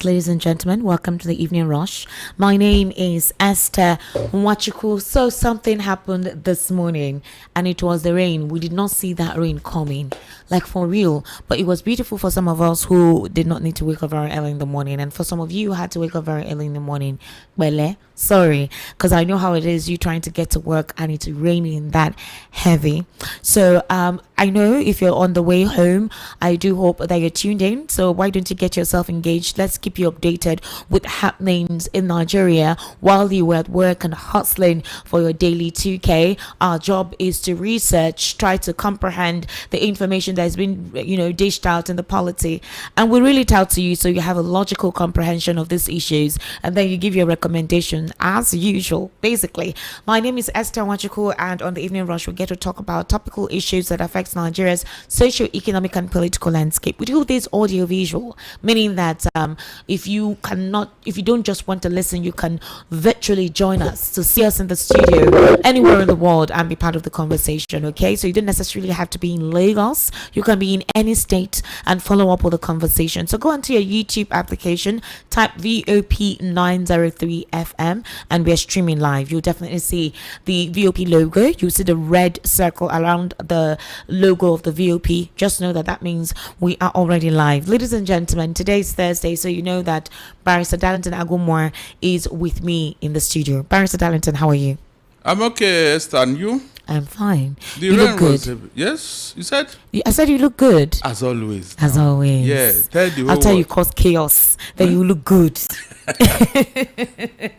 Yes, ladies and gentlemen, welcome to the Evening Rush. My name is Esther Wachuku. So something happened this morning and it was the rain. We did not see that rain coming, like for real. But it was beautiful for some of us who did not need to wake up very early in the morning. And for some of you who had to wake up very early in the morning, sorry, because I know how it is, you trying to get to work and it's raining that heavy. So I know if you're on the way home, I do hope that you're tuned in. So why don't you get yourself engaged? Let's keep you updated with happenings in Nigeria while you were at work and hustling for your daily 2K. Our job is to research, try to comprehend the information that's been, dished out in the polity, and we read it out to you so you have a logical comprehension of these issues, and then you give your recommendation as usual. Basically, my name is Esther Wachuku, and on the Evening Rush we get to talk about topical issues that affect Nigeria's socio-economic and political landscape. We do this audio visual, meaning that if you don't just want to listen, you can virtually join us to see us in the studio anywhere in the world and be part of the conversation. Okay, so you don't necessarily have to be in Lagos, you can be in any state and follow up with the conversation. So go onto your YouTube application, type VOP 903 FM, and we're streaming live. You'll definitely see the VOP logo. You'll see the red circle around the logo of the VOP. Just know that means we are already live. Ladies and gentlemen, today is Thursday, so you know that Barrister Darlington Agumore is with me in the studio. Barrister Darlington, how are you? I'm okay, Esther, and you? I'm fine. You look good. Yes, you said? I said you look good. As always. As always. Yeah. After you cause chaos, then you look good.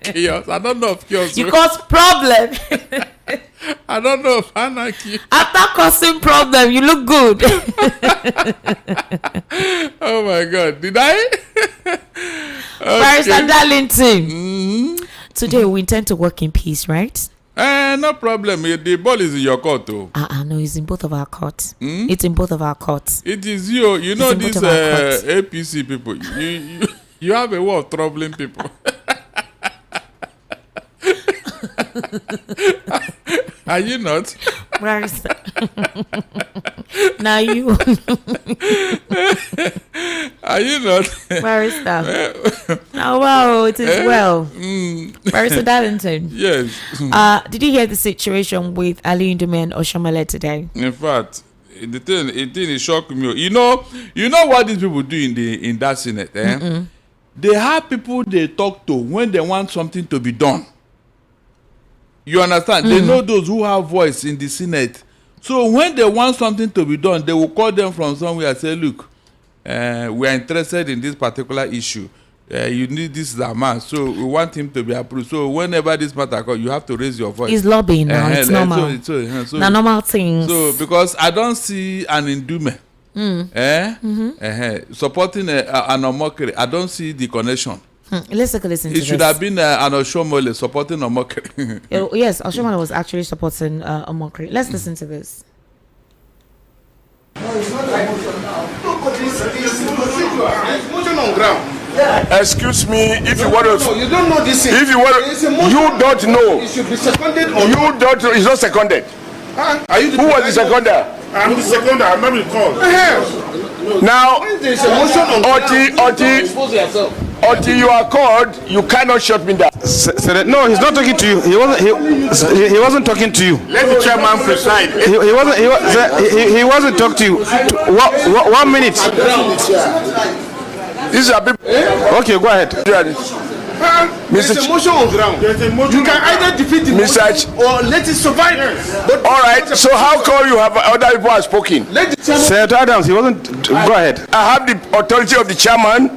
Chaos? I don't know of chaos. You cause problem. I don't know of anarchy. After causing problem, you look good. Oh my God. Did I? Barrister Darlington. Today we intend to work in peace, right? No problem. The ball is in your court, though. No, it's in both of our courts. It's in both of our courts. It is you. You know these APC people. You have a way of troubling people. Are you not? Where is that? Now you. Are you not? Where is that? Oh wow, it is well. Barrister Darlington. Yes. Did you hear the situation with Ali Ndume and Oshomole today? In fact, the thing it shocked me. You know what these people do in that Senate, eh? They have people they talk to when they want something to be done. You understand? They know those who have voice in the Senate. So when they want something to be done, they will call them from somewhere and say, look, we are interested in this particular issue. You need this amount, so we want him to be approved. So whenever this matter comes, you have to raise your voice. It's lobbying now. It's normal. So normal things. So because I don't see an Ndume supporting an Omokri, I don't see the connection. Let's take a listen to this. It should have been an Oshomole supporting Omokri. Yes, Oshomole was actually supporting Omokri. Let's listen to this. No, it's not like it's motion on ground. Excuse me, if you want to. No, you don't know this. If you want to, you don't know. It should be seconded. You don't. It's not seconded. Are you Who was the seconder? I'm the seconder. I'm not being called. Now, there's a motion on ground. Until you are called, you cannot shut me down. No, he's not talking to you. He wasn't talking to you. Let the chairman preside. He wasn't talking to you. 1 minute. These are people. Okay, go ahead. There's a motion on ground. You can either defeat the motion or let it survive. But all right. So how come you have other people have spoken? Senator Adams, he wasn't. Go ahead. I have the authority of the chairman.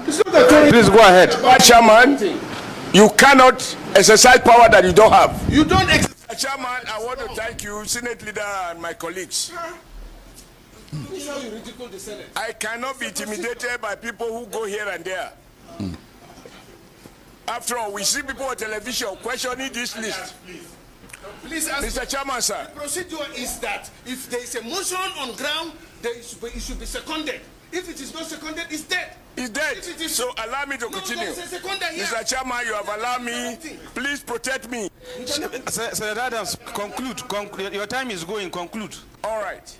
Please go ahead. Chairman, you cannot exercise power that you don't have. You don't exercise. Chairman, I want to thank you, Senate Leader, and my colleagues. I cannot be intimidated by people who go here and there. After all, we see people on television questioning this list. Please, Mr. Chairman, sir. The procedure is that if there is a motion on ground, it should be seconded. If it is not seconded, it's dead. It's dead. So allow me to continue. Mr. Chairman, you have allowed me. Please protect me. Senator Adams, conclude. Your time is going. Conclude. All right.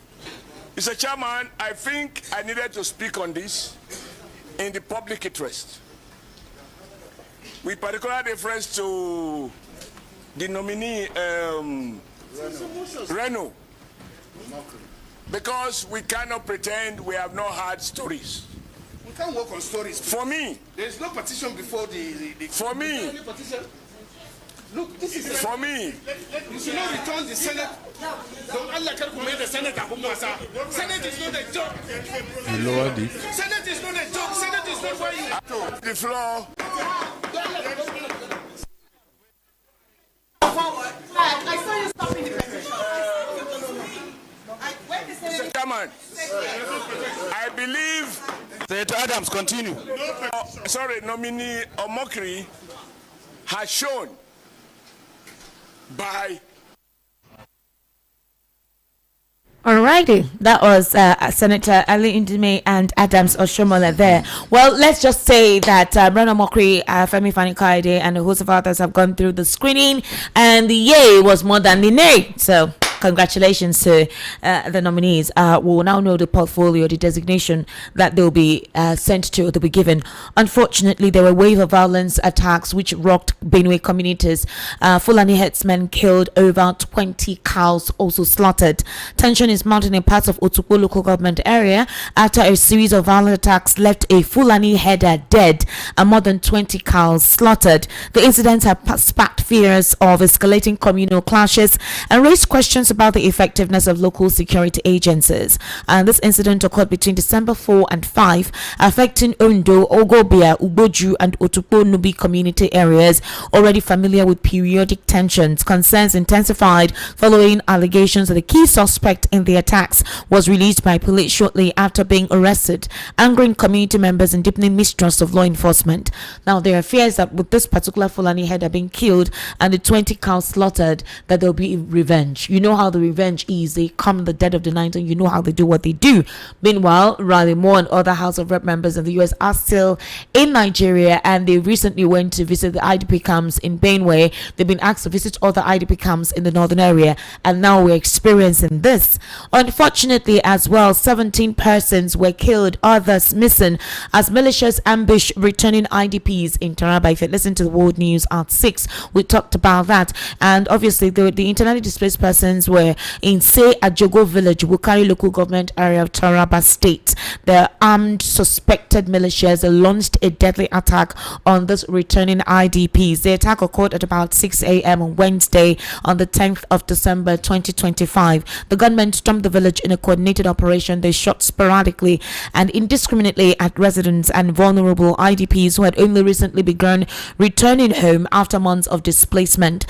Mr. Chairman, I think I needed to speak on this in the public interest. with particular reference to the nominee, Reno. Because we cannot pretend we have not had stories. We can't work on stories. For me, there is no petition before the for me, look, this is for me. You should not return the Senate. Don't Allah calculate the Senate. Senate is not a joke. Senate is not a joke. Senate is not where you The floor. I saw you stopping the president. Chairman, I believe. Senator Adams, continue. Sorry, nominee Omokri has shown by. Alrighty, that was Senator Ali Indime and Adams Oshomola there. Well, let's just say that Reno Mokri, Femi Fani-Kaide, and a host of others have gone through the screening, and the yay was more than the nay. So, congratulations to the nominees. We will now know the portfolio, the designation that they'll be sent to, they'll be given. Unfortunately, there were wave of violence attacks which rocked Benue communities. Fulani herdsmen killed, over 20 cows also slaughtered. Tension is mounting in parts of Otukpo local government area after a series of violent attacks left a Fulani herder dead and more than 20 cows slaughtered. The incidents have sparked fears of escalating communal clashes and raised questions about the effectiveness of local security agencies. And this incident occurred between December 4 and 5, affecting Ondo, Ogobia, Uboju, and Otukpo Nubi community areas already familiar with periodic tensions. Concerns intensified following allegations that the key suspect in the attacks was released by police shortly after being arrested, angering community members and deepening mistrust of law enforcement. Now, there are fears that with this particular Fulani herder being killed and the 20 cows slaughtered, that there will be revenge. You know how the revenge is. They come in the dead of the night, and you know how they do what they do. Meanwhile, Riley Moore and other House of Rep members in the US are still in Nigeria, and they recently went to visit the IDP camps in Benue. They've been asked to visit other IDP camps in the northern area, and now we're experiencing this. Unfortunately, as well, 17 persons were killed, others missing, as militias ambush returning IDPs in Taraba. If you listen to the World News at 6, we talked about that. And obviously, the internally displaced persons were in Say Ajogo village, Wukari local government area of Taraba state. The armed suspected militias launched a deadly attack on this returning IDPs. The attack occurred at about 6 a.m. on Wednesday, on the 10th of December 2025. The gunmen stormed the village in a coordinated operation. They shot sporadically and indiscriminately at residents and vulnerable IDPs who had only recently begun returning home after months of displacement.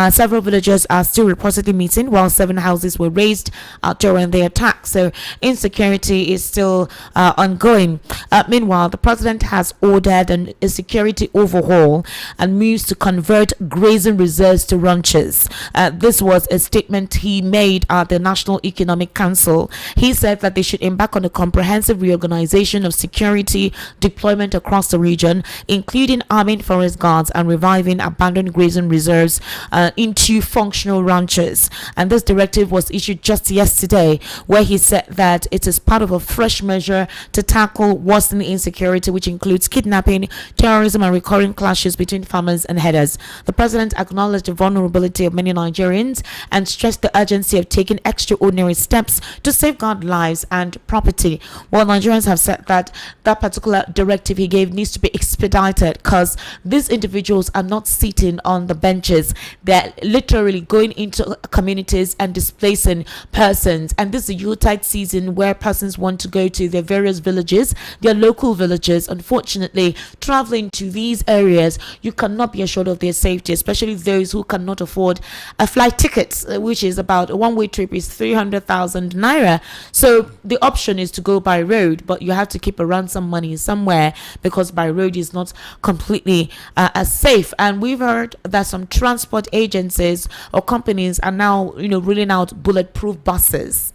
Several villagers are still reportedly missing, while 7 houses were razed during the attack. So insecurity is still ongoing. Meanwhile, the president has ordered a security overhaul and moves to convert grazing reserves to ranches. This was a statement he made at the National Economic Council. He said that they should embark on a comprehensive reorganization of security deployment across the region, including arming forest guards and reviving abandoned grazing reserves into functional ranches. And this directive was issued just yesterday, where he said that it is part of a fresh measure to tackle worsening insecurity, which includes kidnapping, terrorism, and recurring clashes between farmers and herders. The president acknowledged the vulnerability of many Nigerians and stressed the urgency of taking extraordinary steps to safeguard lives and property. Well, Nigerians have said that that particular directive he gave needs to be expedited, because these individuals are not sitting on the benches. They're literally going into communities and displacing persons. And this is a Yuletide season where persons want to go to their various villages, their local villages. Unfortunately, traveling to these areas, you cannot be assured of their safety, especially those who cannot afford a flight ticket, which is about a one-way trip is 300,000 naira. So the option is to go by road, but you have to keep a ransom money somewhere, because by road is not completely as safe. And we've heard that some transport agencies or companies are now, rolling out bulletproof buses.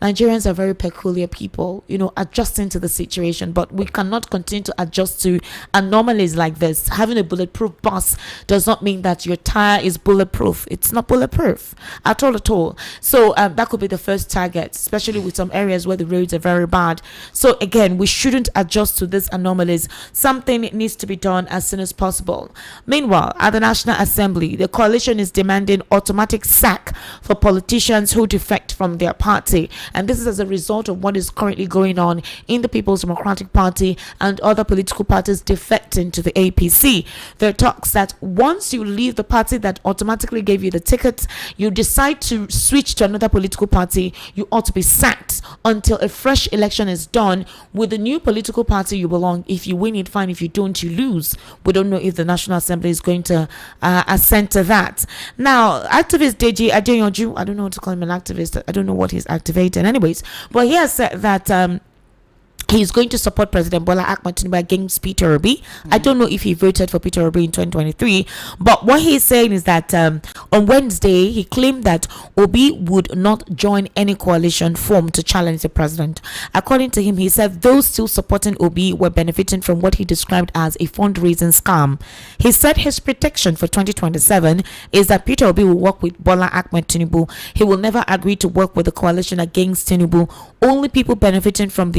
Nigerians are very peculiar people, adjusting to the situation, but we cannot continue to adjust to anomalies like this. Having a bulletproof bus does not mean that your tire is bulletproof. It's not bulletproof at all. So that could be the first target, especially with some areas where the roads are very bad. So again, we shouldn't adjust to these anomalies. Something needs to be done as soon as possible. Meanwhile, at the National Assembly, the coalition is demanding automatic sack for politicians who defect from their party, and this is as a result of what is currently going on in the People's Democratic Party and other political parties defecting to the APC. There are talks that once you leave the party that automatically gave you the ticket, you decide to switch to another political party, you ought to be sacked until a fresh election is done with the new political party you belong. If you win it, fine. If you don't, you lose. We don't know if the National Assembly is going to assent to that. Now, activist Deji, I don't know what to call him, an activist. I don't know what he's activating anyways, but he has said that he's going to support President Bola Ahmed Tinubu against Peter Obi. I don't know if he voted for Peter Obi in 2023, but what he's saying is that on Wednesday, he claimed that Obi would not join any coalition formed to challenge the president. According to him, he said those still supporting Obi were benefiting from what he described as a fundraising scam. He said his prediction for 2027 is that Peter Obi will work with Bola Ahmed Tinubu. He will never agree to work with the coalition against Tinubu. Only people benefiting from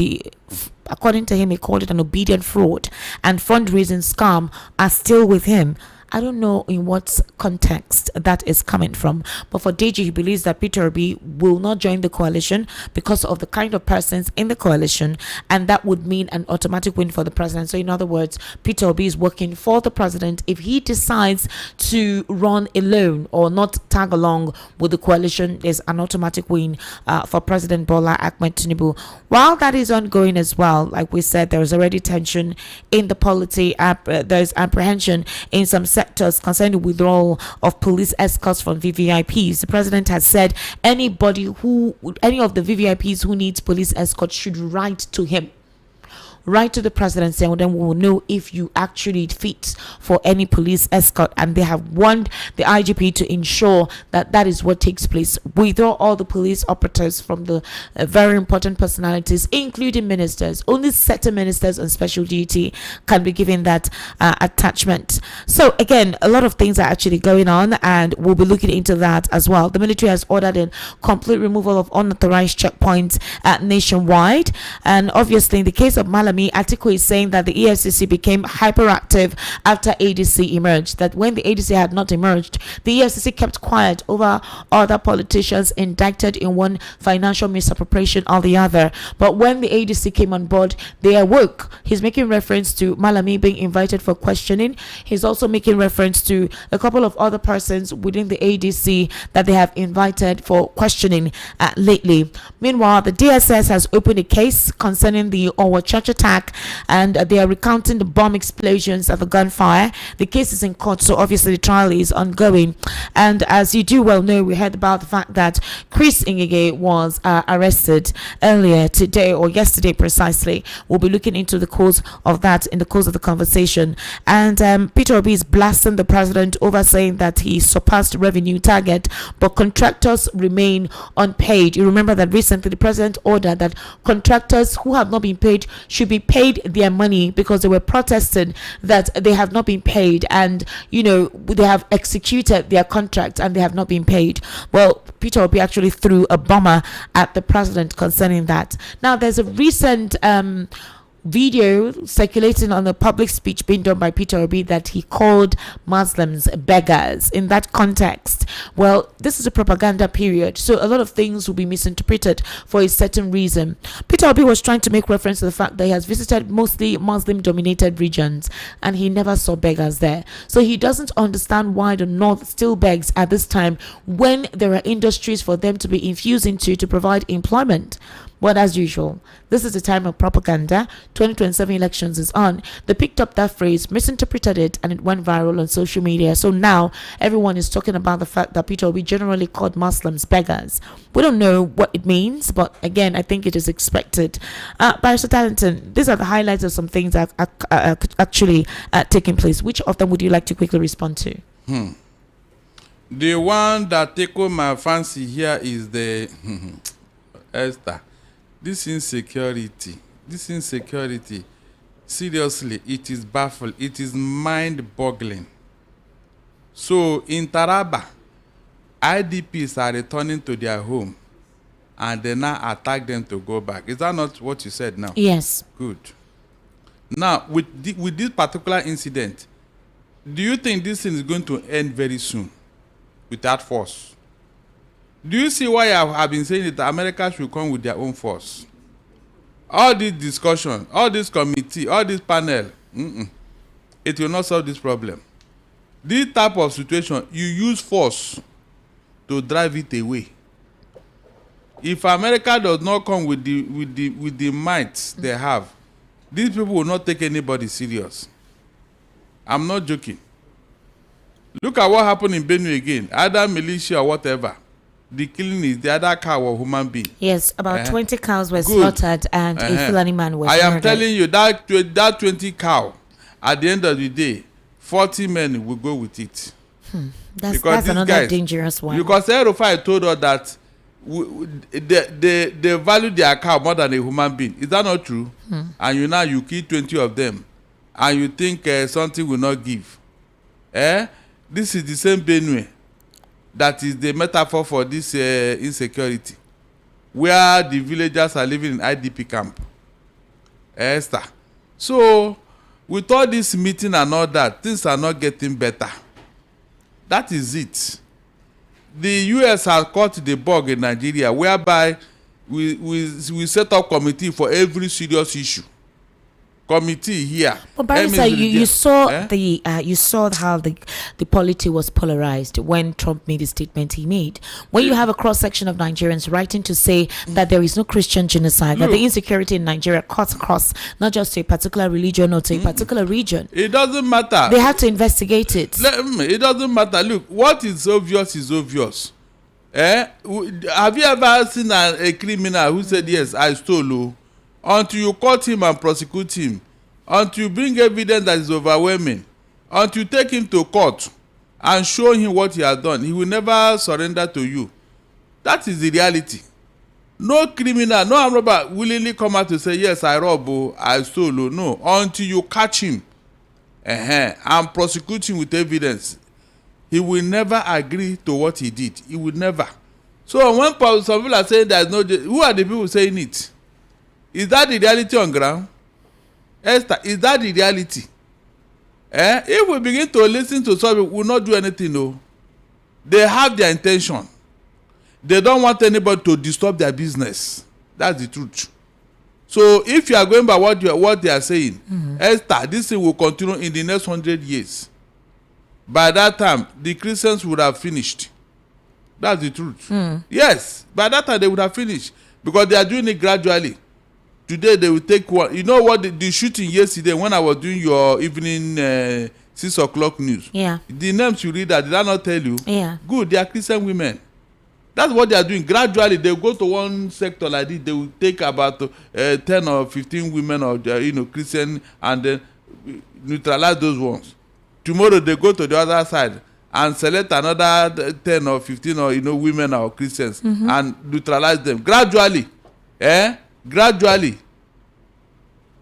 according to him, he called it an obedient fraud and fundraising scam, are still with him. I don't know in what context that is coming from, but for Deji, he believes that Peter Obi will not join the coalition because of the kind of persons in the coalition, and that would mean an automatic win for the president. So in other words, Peter Obi is working for the president. If he decides to run alone or not tag along with the coalition, there's an automatic win for President Bola Ahmed Tinubu. While that is ongoing as well, like we said, there is already tension in the polity. There's apprehension in some sectors concerning the withdrawal of police escorts from VVIPs. The president has said any of the VVIPs who needs police escorts should write to him. Write to the presidency, and then we will know if you actually fit for any police escort. And they have warned the IGP to ensure that that is what takes place. Withdraw all the police operatives from the very important personalities, including ministers. Only certain ministers on special duty can be given that attachment. So again, a lot of things are actually going on, and we'll be looking into that as well. The military has ordered a complete removal of unauthorized checkpoints nationwide, and obviously in the case of Malami, Atiku is saying that the EFCC became hyperactive after ADC emerged, that when the ADC had not emerged, the EFCC kept quiet over other politicians indicted in one financial misappropriation or the other. But when the ADC came on board, they awoke. He's making reference to Malami being invited for questioning. He's also making reference to a couple of other persons within the ADC that they have invited for questioning lately. Meanwhile, the DSS has opened a case concerning the Owo Church attack, and they are recounting the bomb explosions and the gunfire. The case is in court, so obviously the trial is ongoing. And as you do well know, we heard about the fact that Chris Ngige was arrested earlier today, or yesterday precisely. We'll be looking into the cause of that in the course of the conversation. And Peter Obi is blasting the president over saying that he surpassed revenue target, but contractors remain unpaid. You remember that recently the president ordered that contractors who have not been paid should be paid their money because they were protesting that they have not been paid, and they have executed their contract and they have not been paid. Well, Peter Obi actually threw a bomber at the president concerning that. Now, there's a recent video circulating on the public speech being done by Peter Obi that he called Muslims beggars. In that context, well, this is a propaganda period, so a lot of things will be misinterpreted for a certain reason. Peter Obi was trying to make reference to the fact that he has visited mostly Muslim dominated regions and he never saw beggars there. So he doesn't understand why the North still begs at this time when there are industries for them to be infused into to provide employment. But as usual, this is the time of propaganda. 2027 elections is on. They picked up that phrase, misinterpreted it, and it went viral on social media. So now everyone is talking about the fact that Peter Obi generally called Muslims beggars. We don't know what it means, but again, I think it is expected. Barrister Darlington, these are the highlights of some things that are actually taking place. Which of them would you like to quickly respond to? The one that tickled my fancy here is the Esther, this insecurity, seriously, it is baffling. It is mind-boggling. So in Taraba, IDPs are returning to their home, and they now attack them to go back. Is that not what you said now? Yes. Good. Now, with this particular incident, do you think this thing is going to end very soon with that force? Do you see why I've been saying that America should come with their own force? All this discussion, all this committee, all this panel, it will not solve this problem. This type of situation, you use force to drive it away. If America does not come with the might they have, these people will not take anybody serious. I'm not joking. Look at what happened in Benue again. Either militia or whatever. The killing is the other cow or human being. Yes, about 20 cows were slaughtered and a Fulani man was I am murdered. telling you that 20 cow, at the end of the day, 40 men will go with it. That's another dangerous one. Because Erufai told us that they value their cow more than a human being. Is that not true? And you kill 20 of them, and you think something will not give. This is the same Benue that is the metaphor for this insecurity, where the villagers are living in IDP camp. Esther. So, with all this meeting and all that, things are not getting better. That is it. The US has caught the bug in Nigeria, whereby we set up committee for every serious issue. Committee here. But Barrister, you saw you saw how the polity was polarized when Trump made the statement he made. When you have a cross section of Nigerians writing to say that there is no Christian genocide, that the insecurity in Nigeria cuts across not just to a particular religion or to a particular region. It doesn't matter. They have to investigate it. It doesn't matter. Look, what is obvious is obvious. Have you ever seen a criminal who said, yes, I stole? Until you caught him and prosecute him, until you bring evidence that is overwhelming, until you take him to court and show him what he has done, he will never surrender to you. That is the reality. No criminal, no armed robber willingly come out to say, yes, I robbed, I stole. No, until you catch him and prosecute him with evidence, he will never agree to what he did. He would never. So when some people are saying there is no, who are the people saying it? Is that the reality on ground? Esther, is that the reality? If we begin to listen to some people, we will not do anything. No. They have their intention. They don't want anybody to disturb their business. That's the truth. So if you are going by what they are saying, Esther, this thing will continue in the next 100 years. By that time, the Christians would have finished. That's the truth. Yes, by that time they would have finished. Because they are doing it gradually. Today they will take one. You know what? The shooting yesterday when I was doing your evening 6 o'clock news. Yeah. The names you read that, did I not tell you? Yeah. Good. They are Christian women. That's what they are doing. Gradually they go to one sector like this. They will take about 10 or 15 women or Christian and then neutralize those ones. Tomorrow they go to the other side and select another 10 or 15 or women or Christians and neutralize them gradually. Gradually.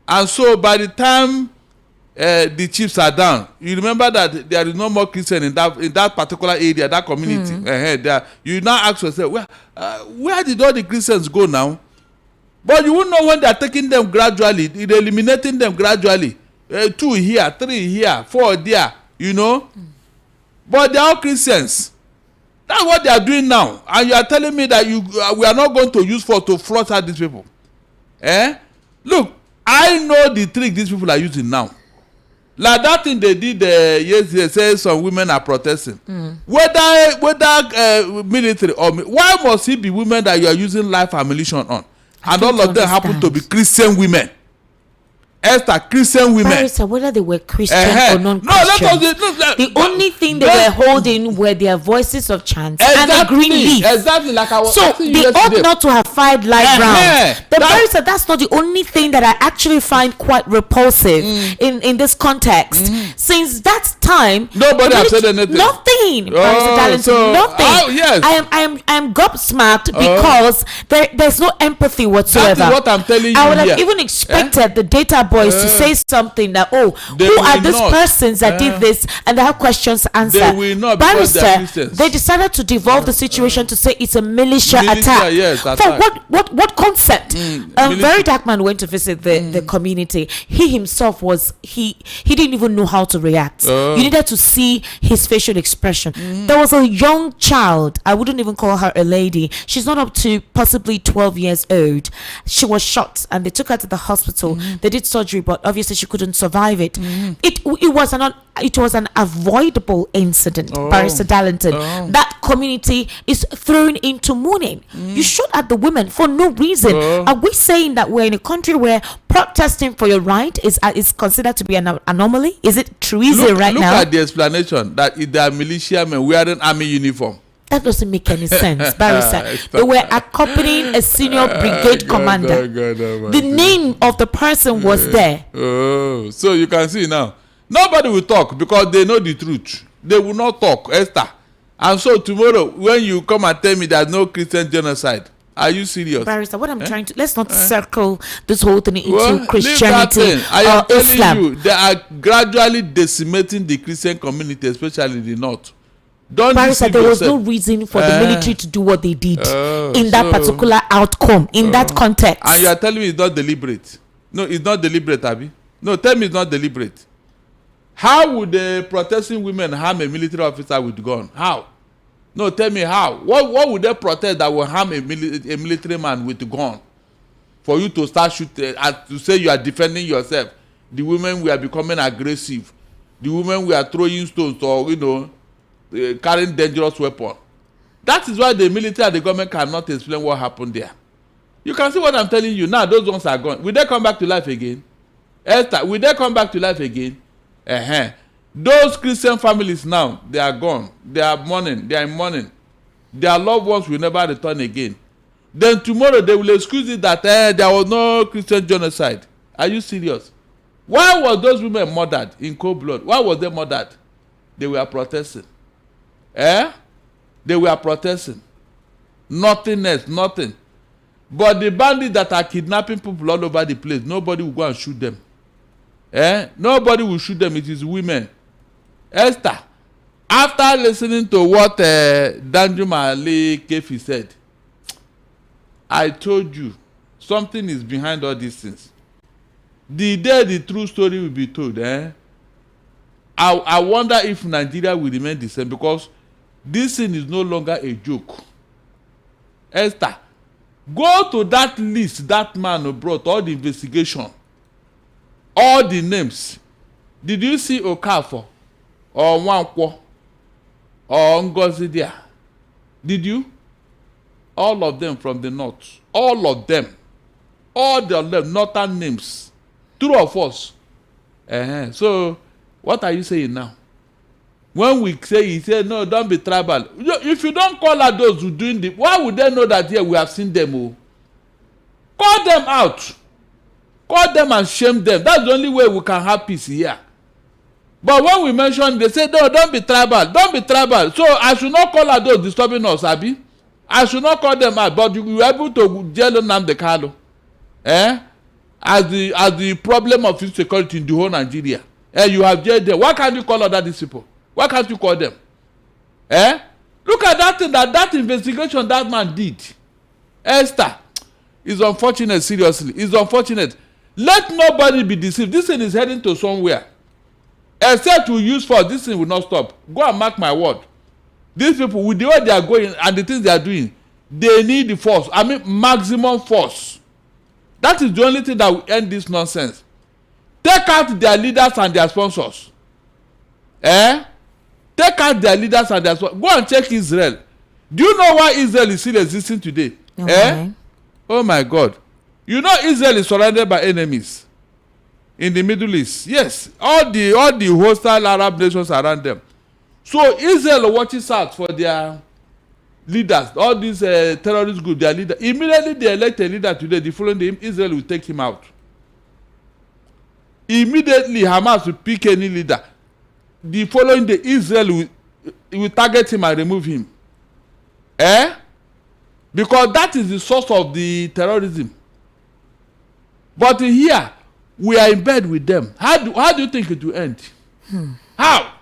And so by the time the chips are down, you remember that there is no more Christian in that particular area, that community. You now ask yourself, where did all the Christians go now? But you won't know when they are taking them gradually, they're eliminating them gradually. 2 here, 3 here, 4 there, But they are all Christians. That's what they are doing now. And you are telling me that we are not going to use force to flush out these people. Look, I know the trick these people are using now. Like that thing they did yesterday, say some women are protesting. Whether military or why must it be women that you are using life ammunition on? And all of them happen to be Christian women. Esther, Christian women. Barrister, whether they were Christian Uh-huh. or non-Christian, the only thing they were holding were their voices of chant and a green leaf. Exactly, like I was So asking you they ought yesterday. not to have fired live rounds. The That- barrister, that's not the only thing that I actually find quite repulsive in this context. Since that time, Nobody has said anything. Nothing. Oh, Barrister Darlington, so- nothing. oh, yes. I am gobsmacked because there's no empathy whatsoever. That is what I'm telling you I would have here. even expected the data boys to say something that, They who are will these not. persons that did this, and they have questions to answer. They will not, because they are Barrister, Christians. they decided to devolve the situation to say it's a militia attack. Yes, For attack. what concept? Militia. Very dark man went to visit the community. He himself he didn't even know how to react. You needed to see his facial expression. There was a young child. I wouldn't even call her a lady. She's not up to possibly 12 years old. She was shot and they took her to the hospital. They did surgery, but obviously she couldn't survive it. It was an avoidable incident. Barrister Darlington. That community is thrown into mourning. You shot at the women for no reason. Are we saying that we're in a country where protesting for your right is considered to be an anomaly? Is it treason right now? Look at the explanation that if they are militiamen wearing army uniform. That doesn't make any sense, Barrister. They were accompanying a senior brigade commander. The name of the person was there. Oh, so you can see now. Nobody will talk because they know the truth. They will not talk, Esther. And so tomorrow, when you come and tell me there's no Christian genocide, are you serious? Barrister, what I'm trying to, let's not circle this whole thing into Leave that Christianity thing. I am or telling Islam. you, they are gradually decimating the Christian community, especially in the north. Don't Barrister, deceive there was no yourself. reason for the military to do what they did in that particular outcome, in that context. And you are telling me it's not deliberate. No, it's not deliberate, Abi. No, tell me it's not deliberate. How would the protesting women harm a military officer with gun? How? No, tell me how. What would they protest that will harm a military man with gun? For you to start shooting, to say you are defending yourself. The women were becoming aggressive. The women were throwing stones or, carrying dangerous weapon. That is why the military and the government cannot explain what happened there. You can see what I'm telling you now. Those ones are gone. Will they come back to life again? Esther, will they come back to life again? Those Christian families now, they are gone. They are mourning. They are in mourning. Their loved ones will never return again. Then tomorrow they will excuse it that there was no Christian genocide. Are you serious? Why was those women murdered in cold blood? Why was they murdered? They were protesting. They were protesting. Nothing else, nothing. But the bandits that are kidnapping people all over the place, nobody will go and shoot them. Nobody will shoot them. It is women. Esther, after listening to what Danjuma Ali Kefi said, I told you something is behind all these things. The day the true story will be told, I wonder if Nigeria will remain the same, because this thing is no longer a joke. Esther, go to that list that man brought, all the investigation, all the names. Did you see Okafor or Nwankwo or Ngozi there? Did you? All of them from the north. All of them. All the northern names. True of us. So, what are you saying now? When we say, he said, no, don't be tribal. If you don't call out those who doing the, why would they know that here we have seen them? Oh? Call them out. Call them and shame them. That's the only way we can have peace here. But when we mention, they say, no, don't be tribal. Don't be tribal. So I should not call out those disturbing us, Abi. I should not call them out. But you were able to jail Nnamdi Kanu. As the problem of insecurity in the whole Nigeria. You have jailed them. Why can't you call out these people? Why can't you call them? Look at that thing, that investigation that man did. Esther, it's unfortunate, seriously. It's unfortunate. Let nobody be deceived. This thing is heading to somewhere. Except we use force, this thing will not stop. Go and mark my word. These people, with the way they are going and the things they are doing, they need the force. I mean, maximum force. That is the only thing that will end this nonsense. Take out their leaders and their sponsors. Take out their leaders and their sponsors. Go and check Israel. Do you know why Israel is still existing today? Okay. Oh my God. You know Israel is surrounded by enemies. in the Middle East. Yes, all the hostile Arab nations around them. So Israel watches out for their leaders, all these terrorist groups, their leader. Immediately they elect a leader today, the following day Israel will take him out. Immediately Hamas will pick any leader. The following day Israel will target him and remove him. Because that is the source of the terrorism. But here we are in bed with them. How do you think it will end? How?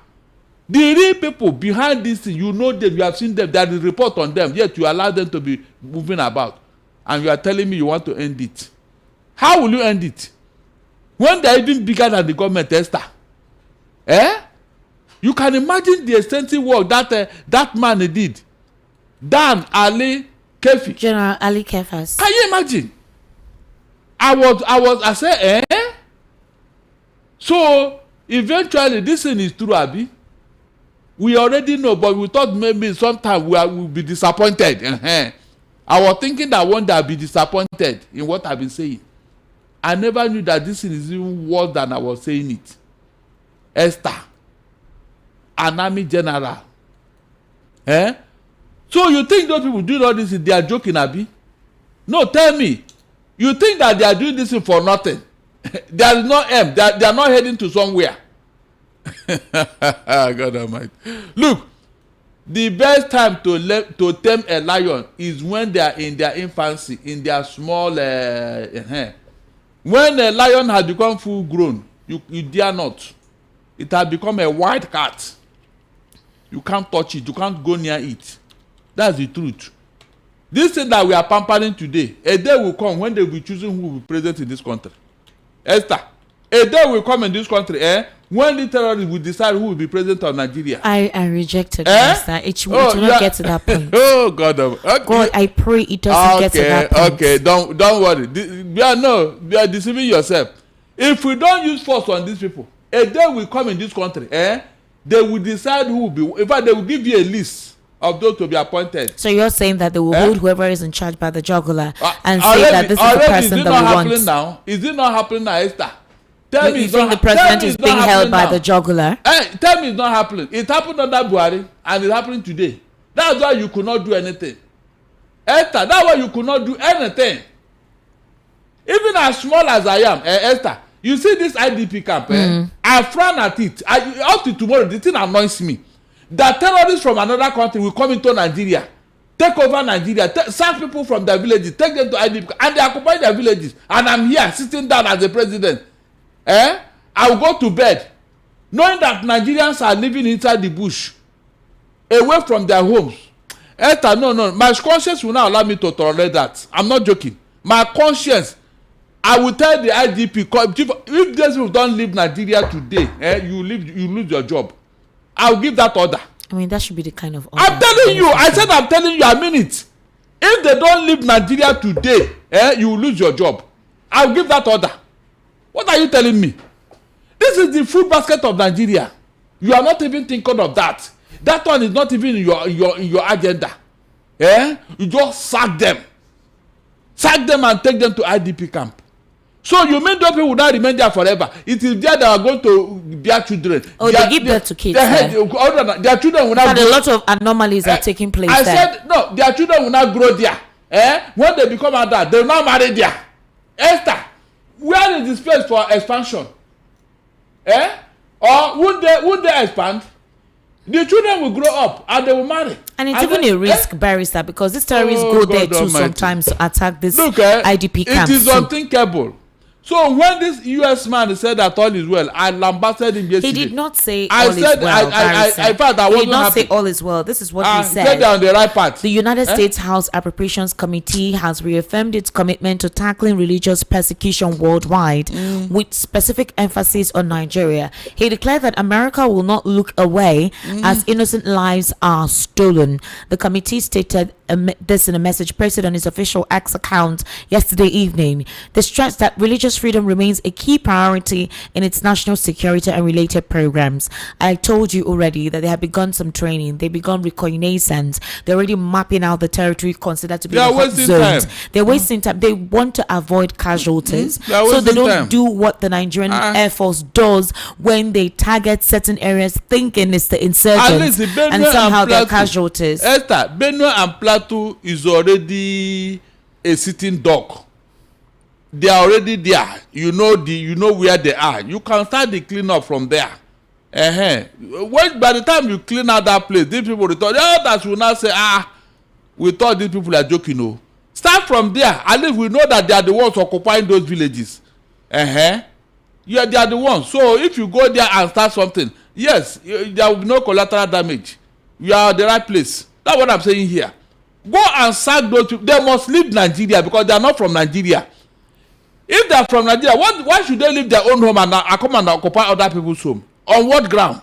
The real people behind this thing, you know them, you have seen them, there is a report on them, yet you allow them to be moving about. And you are telling me you want to end it. How will you end it? When they are even bigger than the government, Esther. You can imagine the extensive work that man did. Dan Ali Kefi. General Ali Kefas. Can you imagine? I said, So, eventually, this thing is true, Abi. We already know, but we thought maybe sometime we will be disappointed. I was thinking that one day I'll be disappointed in what I've been saying. I never knew that this thing is even worse than I was saying it. Esther, an army general. So you think those people doing all this, they are joking, Abi? No, tell me. You think that they are doing this for nothing? There is no aim. They are not heading to somewhere. God Almighty. Look, the best time to tame a lion is when they are in their infancy, in their small. When a lion has become full grown, you dare not. It has become a wild cat. You can't touch it. You can't go near it. That's the truth. This thing that we are pampering today, a day will come when they will be choosing who will be president in this country. Esther, a day will come in this country, when the terrorists will decide who will be president of Nigeria. I rejected Esther. It will not get to that point. Oh God, okay. God, I pray it doesn't get to that point. Okay, don't worry. You are deceiving yourself. If we don't use force on these people, a day will come in this country, they will decide who will be. In fact, they will give you a list of those to be appointed. So you're saying that they will hold whoever is in charge by the jugular and say that this is the person that we want. Now? Is it not happening now, Esther? Tell me, you think the president is being held by the jugular? Tell me it's not happening. It happened under Buhari and it's happening today. That's why you could not do anything. Esther, that's why you could not do anything. Even as small as I am, Esther, you see this IDP camp, I frown at it. Up to tomorrow, the thing annoys me. That terrorists from another country will come into Nigeria, take over Nigeria, sack people from their villages, take them to IDP, and they occupy their villages. And I'm here sitting down as the president. I will go to bed, knowing that Nigerians are living inside the bush, away from their homes. Esther, no. My conscience will not allow me to tolerate that. I'm not joking. My conscience, I will tell the IDP, if these people don't leave Nigeria today, you lose your job. I'll give that order. I mean, that should be the kind of order. I'm telling you. I said I'm telling you. I mean it. If they don't leave Nigeria today, you will lose your job. I'll give that order. What are you telling me? This is the food basket of Nigeria. You are not even thinking of that. That one is not even in your agenda. You just sack them. Sack them and take them to IDP camp. So you mean those people will not remain there forever? It is there that are going to bear children. Oh, they give birth to kids. Their children will not grow. A lot of anomalies are taking place there. I said no, their children will not grow there. When they become adults, they will not marry there. Esther, where is the space for expansion? Or would they expand? The children will grow up and they will marry. And it's even a risk, barrister, because these terrorists go there too sometimes to attack this IDP camp. It is unthinkable. So when this US man said that all is well, I lambasted him yesterday. He did not say all is well. I felt I wasn't happy. He did not say all is well. This is what he said. He said on the right part. The United States House Appropriations Committee has reaffirmed its commitment to tackling religious persecution worldwide, with specific emphasis on Nigeria. He declared that America will not look away as innocent lives are stolen. The committee stated this in a message posted on its official X account yesterday evening. They stressed that religious religious freedom remains a key priority in its national security and related programs. I told you already that they have begun some training. They begun reconnaissance. They're already mapping out the territory considered to be hot zones. They're wasting time. They want to avoid casualties, so they don't do what the Nigerian Air Force does when they target certain areas, thinking it's the insurgents, and somehow they're casualties. Esther, Benue and Plateau is already a sitting duck. They are already there. You know where they are. You can start the cleanup from there. When by the time you clean out that place, these people return. That will not say, we thought these people are joking. No, start from there. At least we know that they are the ones occupying those villages. Yeah, they are the ones. So if you go there and start something, yes, there will be no collateral damage. You are at the right place. That's what I'm saying here. Go and sack those people. They must leave Nigeria because they are not from Nigeria. If they are from Nigeria, why should they leave their own home and come and occupy other people's home? On what ground?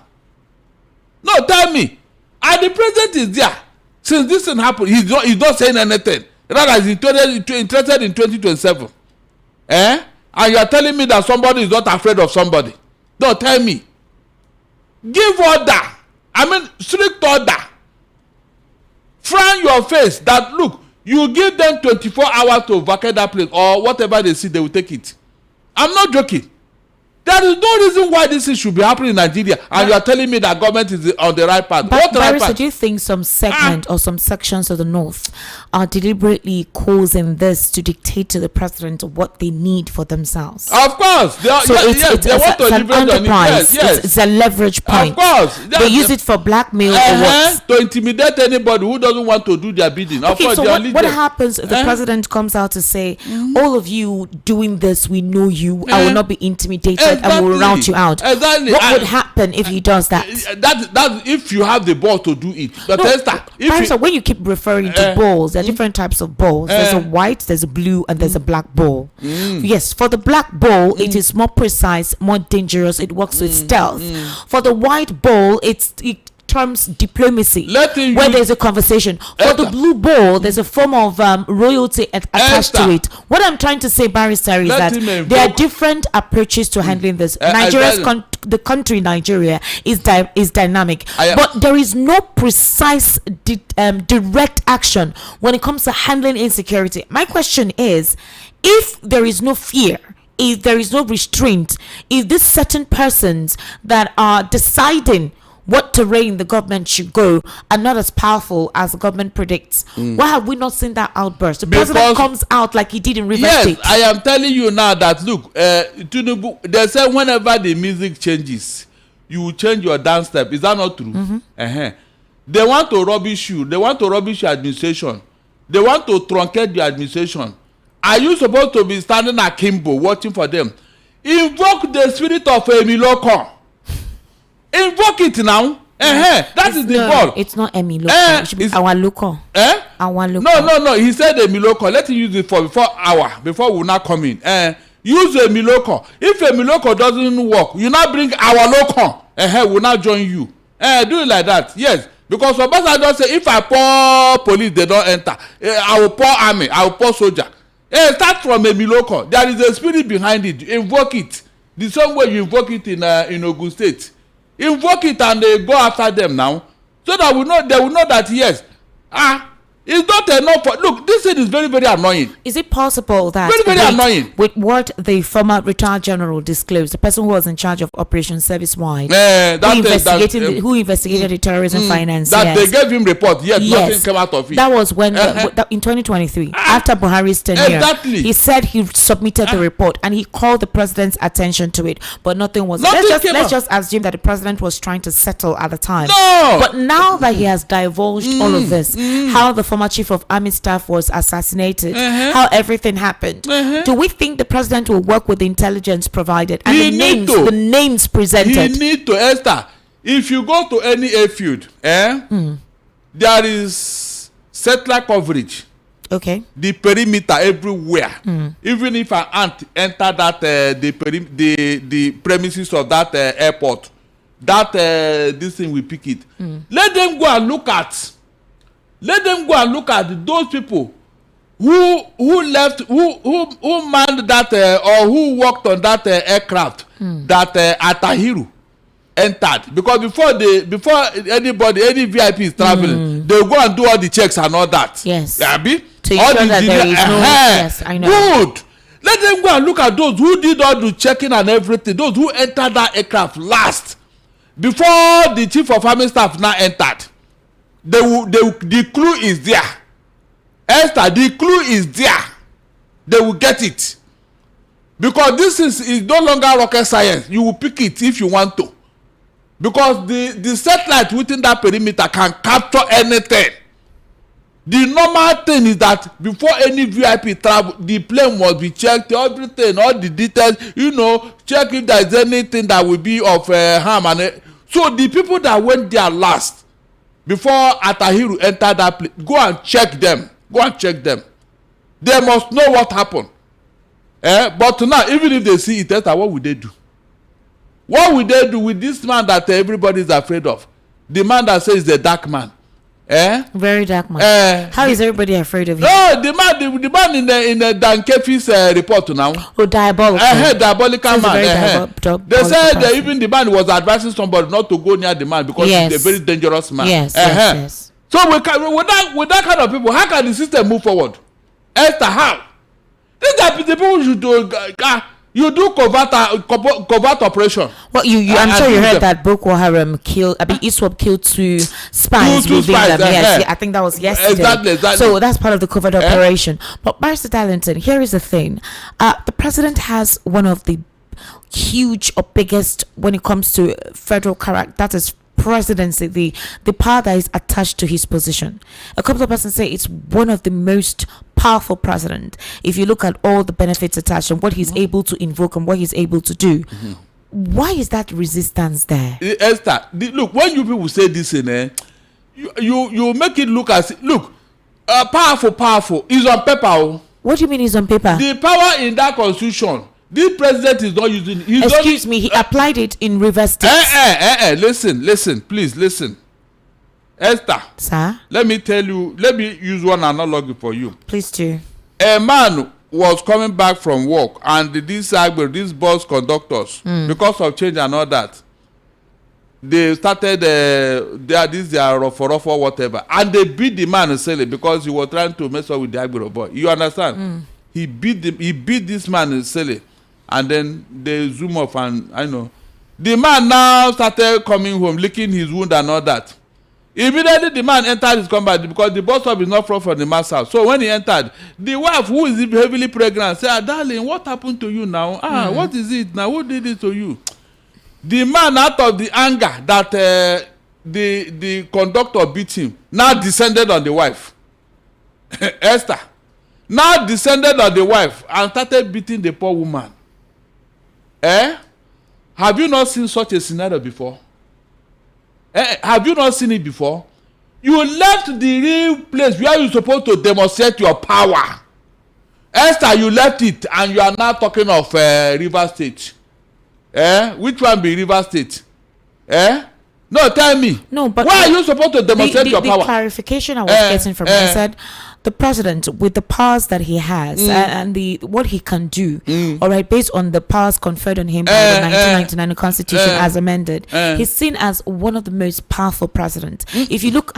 No, tell me. And the president is there. Since this thing happened, he's not saying anything. Rather, he's interested in 2027. And you are telling me that somebody is not afraid of somebody. No, tell me. Give order. I mean, strict order. Frown your face that, look, you give them 24 hours to vacate that place, or whatever they see, they will take it. I'm not joking. There is no reason why this should be happening in Nigeria, and you are telling me that government is on the right path. But Barrister, do you think some segment or some sections of the North are deliberately causing this to dictate to the president what they need for themselves? Of course. They want to an enterprise. It's a leverage point. Of course. They use it for blackmail or what? To intimidate anybody who doesn't want to do their bidding. Of course, so what happens if the president comes out to say, all of you doing this, we know you, I will not be intimidated. Exactly. And will rout you out. Exactly. What would happen if he does that? That if you have the ball to do it. But when you keep referring to balls, there are different types of balls. There's a white, there's a blue, and there's a black ball. Yes, for the black ball, it is more precise, more dangerous. It works with stealth. For the white ball, it terms diplomacy, where there's a conversation. For the blue ball, there's a form of royalty attached to it. What I'm trying to say, Barrister, is that there are different approaches to handling this. The country Nigeria is dynamic, but there is no precise direct action when it comes to handling insecurity. My question is, if there is no fear, if there is no restraint, if these certain persons that are deciding what terrain the government should go are not as powerful as the government predicts, why have we not seen that outburst? The president comes out like he did in River State. I am telling you now that, look, Tinubu, they say whenever the music changes, you will change your dance step. Is that not true? They want to rubbish you. They want to rubbish your administration. They want to truncate your administration. Are you supposed to be standing akimbo watching for them? Invoke the spirit of Emiloko. Invoke it now. That is the ball. It's not Emiloko. It's our local. Our local. No. He said Emiloko. Let him use it for before we now come in. Use Emiloko. If Emiloko doesn't work, you now bring our local. We'll now join you. Do it like that. Yes. Because for I don't say, if I pour police, they don't enter. I will pour army. I will pour soldier. Start from Emiloko. There is a spirit behind it. Invoke it. The same way you invoke it in Ogun State. Invoke it and they go after them now, so that they will know that yes, it's not enough. Look, this thing is very, very annoying. Is it possible that very annoying with what the former retired general disclosed, the person who was in charge of Operation Service Wide, who investigated the terrorism finance, that they gave him report, nothing came out of it. That was when in 2023, after Buhari's tenure, he said he submitted the report and he called the president's attention to it, but nothing was. Let's just assume that the president was trying to settle at the time. No. But now that he has divulged all of this, how the former chief of army staff was assassinated, how everything happened, do we think the president will work with the intelligence provided and the names presented? He need to, Esther. If you go to any airfield, there is satellite coverage. Okay. The perimeter everywhere. Even if an ant enter that the premises of that airport, that this thing will pick it. Let them go and look at those people who left, who manned that or who worked on that aircraft that Atahiru entered? Because before anybody, any VIP is traveling, they go and do all the checks and all that. Yes. Yeah, to ensure that there is no. Yes, I know. Good. Let them go and look at those who did all the checking and everything. Those who entered that aircraft last, before the chief of army staff now entered. The clue is there. Esther, the clue is there. They will get it. Because this is no longer rocket science. You will pick it if you want to. Because the satellite within that perimeter can capture anything. The normal thing is that before any VIP travel, the plane must be checked, everything, all the details, check if there is anything that will be of harm. So the people that went there last, before Atahiru entered that place, go and check them. Go and check them. They must know what happened. But now, even if they see it, what will they do? What will they do with this man that everybody is afraid of? The man that says the dark man. Very dark man. How is everybody afraid of him? No, the man in the Dan Kefi's report now. Oh, diabolical. Diabolical man. They said even the man was advising somebody not to go near the man because he's a very dangerous man. Yes. So with that kind of people, how can the system move forward? Esther, how? These are the people you do. You do covert operation. Well, I'm sure you heard that Boko Haram killed. ISWAP killed 2 spies two within spies, them. Yes, I think that was yesterday. Exactly. So that's part of the covert operation. But Barrister Darlington, here is the thing: the president has one of the huge or biggest when it comes to federal character. That is presidency, the power that is attached to his position. A couple of persons say it's one of the most powerful president. If you look at all the benefits attached and what he's able to invoke and what he's able to do, why is that resistance there? Esther, look, when you people say this, you make it look as powerful is on paper. What do you mean is on paper? The power in that constitution. This president is not using it. Excuse me, he applied it in reverse state. Listen, please listen. Esther. Sir? Let me use one analogy for you. Please do. A man was coming back from work and these bus conductors, because of change and all that, they started their rough or whatever, and they beat the man silly because he was trying to mess up with the Agbero boy. You understand? He beat this man silly. And then they zoom off, and I know the man now started coming home, licking his wound and all that. Immediately the man entered his combat because the bus stop is not far from the man's house. So when he entered, the wife, who is heavily pregnant, said, "Darling, what happened to you now? What is it now? Who did it to you?" The man, out of the anger that the conductor beat him, now descended on the wife. Esther now descended on the wife and started beating the poor woman. Have you not seen such a scenario before? Have you not seen it before? You left the real place where you're supposed to demonstrate your power. Esther, you left it and you are now talking of River State. Which one be River State? No, tell me. No, but why are you supposed to demonstrate your power? The clarification I was getting from him said the president, with the powers that he has and what he can do, all right, based on the powers conferred on him by the 1999 Constitution as amended, he's seen as one of the most powerful presidents. If you look,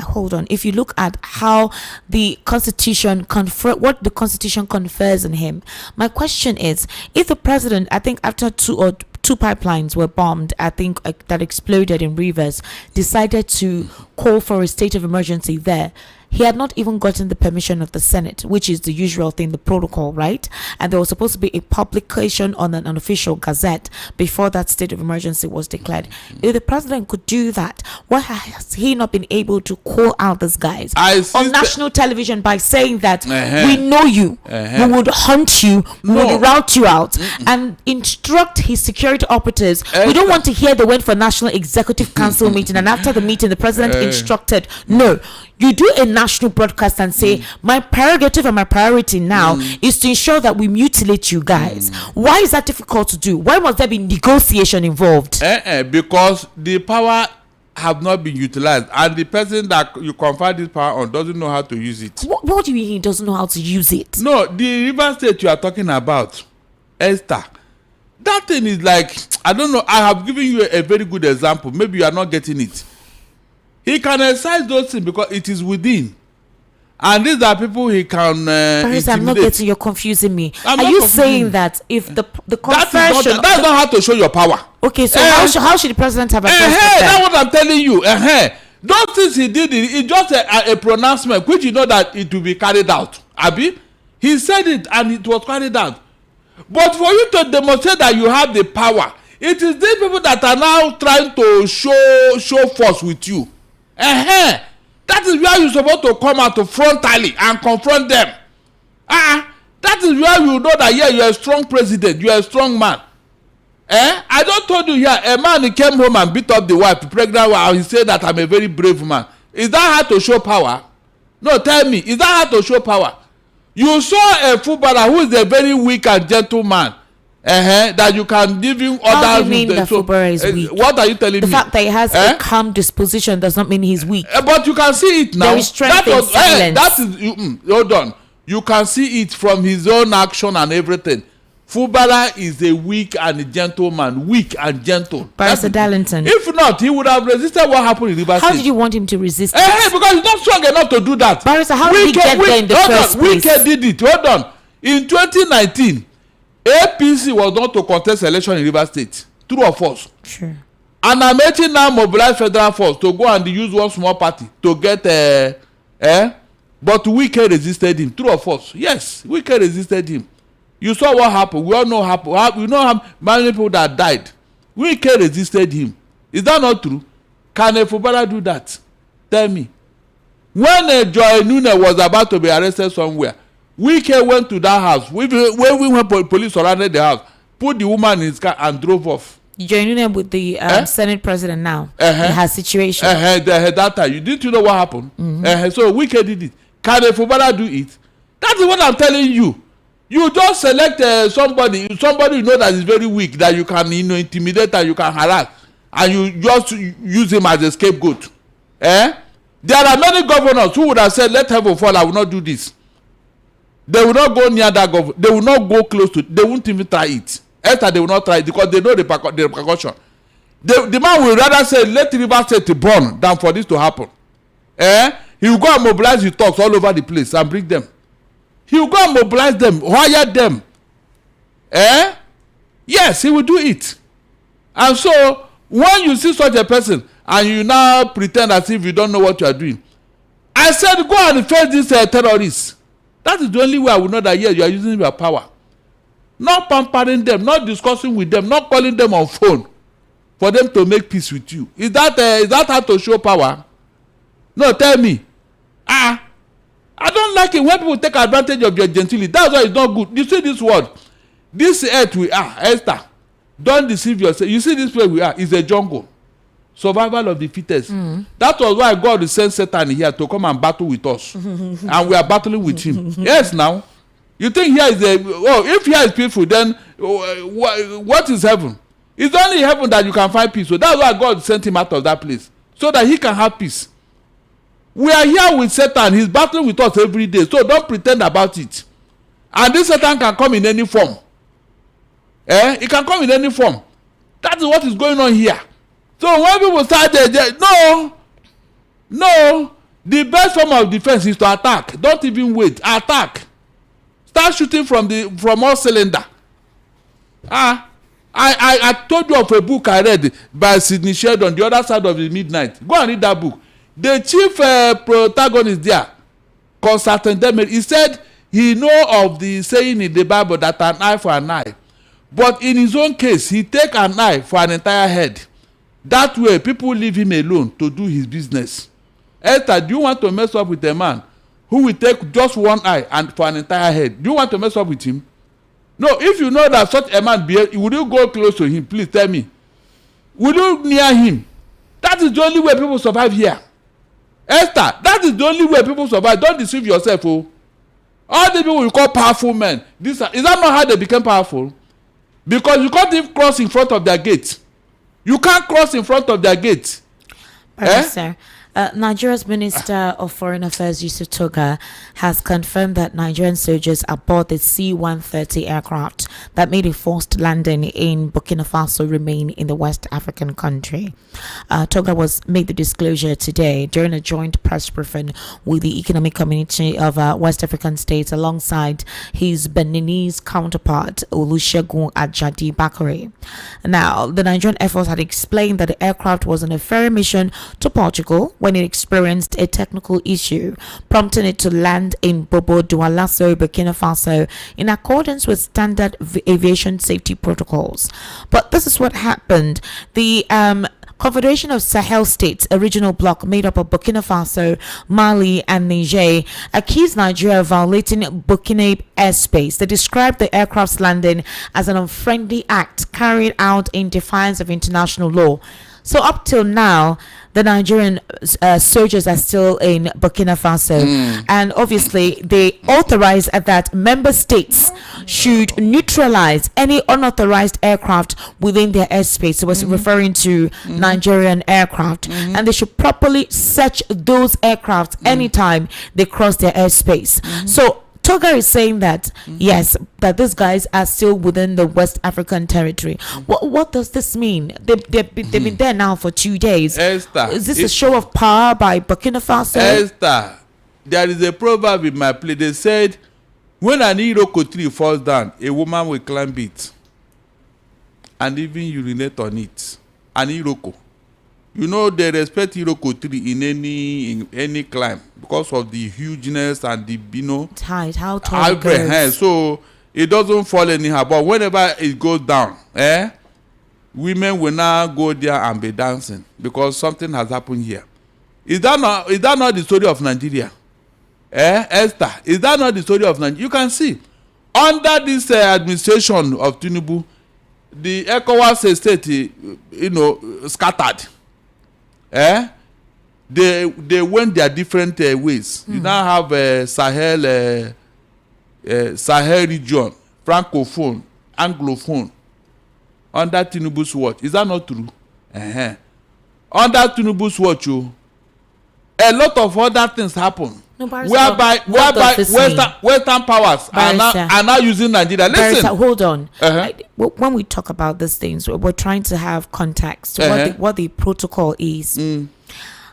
if you look at how the Constitution what the Constitution confers on him, my question is, if the president, I think after two pipelines were bombed, I think that exploded in Rivers, decided to call for a state of emergency there. He had not even gotten the permission of the Senate, which is the usual thing, the protocol, right? And there was supposed to be a publication on an official gazette before that state of emergency was declared. If the president could do that, why has he not been able to call out these guys on national television by saying that we know you, we would hunt you, we would rout you out, and instruct his security operatives? We don't want to hear they went for National Executive Council meeting, and after the meeting, the president instructed, no, you do a national broadcast and say, my prerogative and my priority now is to ensure that we mutilate you guys. Why is that difficult to do? Why must there be negotiation involved? Because the power have not been utilized, and the person that you confer this power on doesn't know how to use it. What do you mean he doesn't know how to use it? No, the River State you are talking about, Esther, that thing is like, I don't know, I have given you a very good example. Maybe you are not getting it. He can exercise those things because it is within. And these are people he can Paris, I'm not getting, you're confusing me. Are you saying that if the conference... That's not how to show your power. Okay, so how should the president have addressed that? That's what I'm telling you. Those things he did, it's just a pronouncement, which you know that it will be carried out. Abi? He said it and it was carried out. But for you to demonstrate that you have the power, it is these people that are now trying to show force with you. That is where you're supposed to come out frontally and confront them. That is where you know that you're a strong president, you're a strong man. I just told you here, a man came home and beat up the wife, the pregnant wife, and he said that I'm a very brave man. Is that how to show power? No, tell me, is that how to show power? You saw a footballer who is a very weak and gentle man. That you can give him other. How do you mean that footballer is weak? What are you telling me? The fact that he has a calm disposition does not mean he's weak. But you can see it now. There is strength in silence. That is, hold on. You can see it from his own action and everything. Footballer is a weak and a gentle man. Weak and gentle. Barrister Darlington. If not, he would have resisted what happened in River State. How did you want him to resist? Because he's not strong enough to do that. Barrister, how did he get there in the first place? Wike did it. Hold on. In 2019, APC was not to contest election in River State. True or false? Sure. And Amechi now mobilized federal force to go and use one small party to get but Wike resisted him. True or false? Yes, Wike resisted him. You saw what happened. We all know what happened. We know how many people that died. Wike resisted him. Is that not true? Can a footballer do that? Tell me. When Joy Nune was about to be arrested somewhere, Wike went to that house. When police surrounded the house, put the woman in his car and drove off. Joining him with the Senate president now. In her situation. That time. Didn't you know what happened? So Wike did it. Can a footballer do it? That is what I'm telling you. You just select somebody you know that is very weak, that you can intimidate and you can harass, and you just use him as a scapegoat. There are many governors who would have said, let heaven fall, I will not do this. They will not go near that government. They will not go close to it. They won't even try it. After they will not try it because they know the repercussion. The man will rather say, let River State burn than for this to happen. He will go and mobilize his thugs all over the place and bring them. He will go and mobilize them, hire them. Yes, he will do it. And so, when you see such a person and you now pretend as if you don't know what you are doing, I said, go and face these terrorists. That is the only way I will know that, yes, you are using your power. Not pampering them, not discussing with them, not calling them on phone for them to make peace with you. Is that how to show power? No, tell me. I don't like it when people take advantage of your gentility. That's why it's not good. You see this word. This earth we are, Esther. Don't deceive yourself. You see this place we are is a jungle. Survival of the fittest. That was why God sent Satan here to come and battle with us. And we are battling with him. Yes, now. You think here is if here is peaceful, then what is heaven? It's only in heaven that you can find peace. So that's why God sent him out of that place. So that he can have peace. We are here with Satan. He's battling with us every day. So don't pretend about it. And this Satan can come in any form. It can come in any form. That is what is going on here. So when people start no. The best form of defense is to attack. Don't even wait. Attack. Start shooting from all cylinder. I told you of a book I read by Sidney Sheldon, The Other Side of the Midnight. Go and read that book. The chief protagonist there, Constantine Demir, he said he know of the saying in the Bible that an eye for an eye. But in his own case, he take an eye for an entire head. That way, people leave him alone to do his business. Esther, do you want to mess up with a man who will take just one eye and for an entire head? Do you want to mess up with him? No, if you know that such a man would you go close to him? Please tell me. Will you near him? That is the only way people survive here. Esther, that is the only way people survive. Don't deceive yourself. All the people you call powerful men, is that not how they became powerful? Because you can't even cross in front of their gate. You can't cross in front of their gate. Sir. Nigeria's Minister of Foreign Affairs, Yusuf Toga, has confirmed that Nigerian soldiers aboard the C-130 aircraft that made a forced landing in Burkina Faso remain in the West African country. Toga made the disclosure today during a joint press briefing with the Economic Community of West African States alongside his Beninese counterpart, Olusegun Ajadi Bakare. Now, the Nigerian Air Force had explained that the aircraft was on a ferry mission to Portugal when it experienced a technical issue, prompting it to land in Bobo Dioulasso, Burkina Faso, in accordance with standard aviation safety protocols. But this is what happened. The Confederation of Sahel States, a regional bloc made up of Burkina Faso, Mali, and Niger, accused Nigeria of violating Burkina airspace. They described the aircraft's landing as an unfriendly act carried out in defiance of international law. So up till now, the Nigerian soldiers are still in Burkina Faso, and obviously they authorize that member states should neutralize any unauthorized aircraft within their airspace. So was referring to Nigerian aircraft, and they should properly search those aircraft anytime they cross their airspace. So Toga is saying that yes, that these guys are still within the West African territory. What does this mean? They've been there now for 2 days. Esther, is this a show of power by Burkina Faso? Esther, there is a proverb in my play. They said, when an Iroko tree falls down, a woman will climb it and even urinate on it. An Iroko. You know, they respect Iroko tree in any climb because of the hugeness and the, height, how tall it goes. So it doesn't fall anyhow. But whenever it goes down, women will now go there and be dancing because something has happened here. Is that not the story of Nigeria? Esther, is that not the story of Nigeria? You can see under this administration of Tinubu, the ECOWAS state, scattered. They went their different ways. You now have Sahel region, Francophone, Anglophone, under Tinubu's watch. Is that not true? Under Tinubu's watch, a lot of other things happen. No, whereby Western powers are now using Nigeria. Listen, Barrister, hold on. When we talk about these things, we're trying to have context. What the protocol is.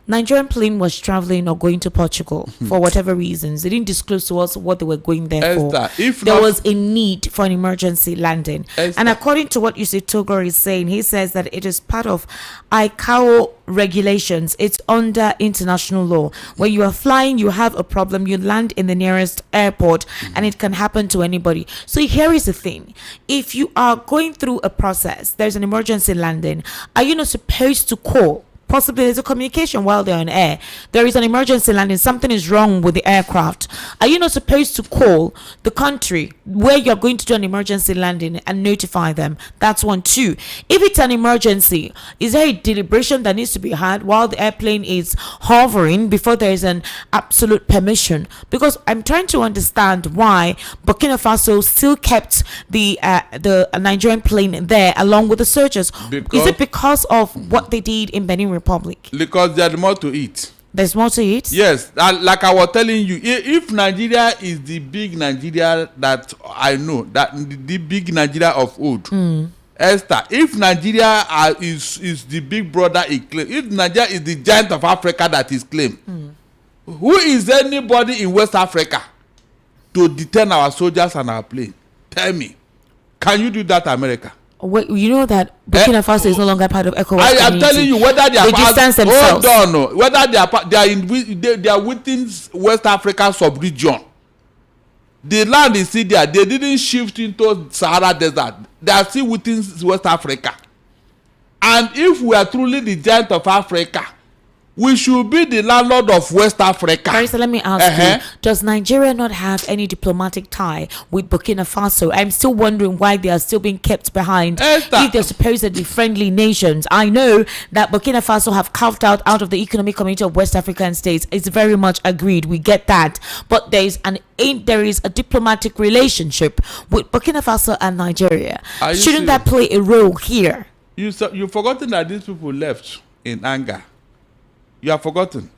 Nigerian plane was traveling or going to Portugal for whatever reasons. They didn't disclose to us what they were going there for. There was a need for an emergency landing. And according to what Yusuf Togo is saying, he says that it is part of ICAO regulations. It's under international law. When you are flying, you have a problem, you land in the nearest airport, and it can happen to anybody. So here is the thing. If you are going through a process, there's an emergency landing, are you not supposed to call? Possibly there's a communication while they're on air. There is an emergency landing. Something is wrong with the aircraft. Are you not supposed to call the country where you're going to do an emergency landing and notify them? That's one. Two, if it's an emergency, is there a deliberation that needs to be had while the airplane is hovering before there is an absolute permission? Because I'm trying to understand why Burkina Faso still kept the Nigerian plane there along with the searchers. Is it because of what they did in Benin Republic? Because there's more to it. There's more to it? Yes, like I was telling you, if Nigeria is the big Nigeria that I know, that the big Nigeria of old, Esther, if Nigeria is the big brother it claims, if Nigeria is the giant of Africa that is claimed, who is anybody in West Africa to detain our soldiers and our plane? Tell me, can you do that, America? Wait, you know that Burkina Faso is no longer part of ECOWAS. I am telling you, whether they are distance themselves. Hold on, whether they are within West Africa sub-region. The land is still there. They didn't shift into Sahara Desert. They are still within West Africa. And if we are truly the giant of Africa, we should be the landlord of West Africa. Barrister, let me ask you, does Nigeria not have any diplomatic tie with Burkina Faso? I'm still wondering why they are still being kept behind if they're supposedly friendly nations. I know that Burkina Faso have carved out of the Economic Community of West African States. It's very much agreed. We get that. But there is a diplomatic relationship with Burkina Faso and Nigeria. Shouldn't that play a role here? You've forgotten that these people left in anger. You have forgotten.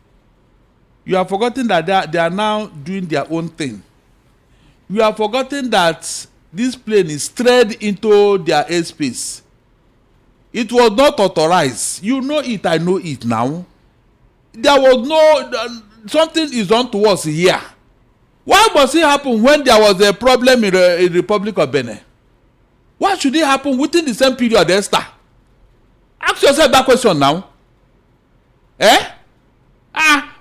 You have forgotten that they are now doing their own thing. You have forgotten that this plane is strayed into their airspace. It was not authorized. You know it, I know it now. There was no, something is on to us here. Why must it happen when there was a problem in the Republic of Benin? Why should it happen within the same period, Esther? Ask yourself that question now.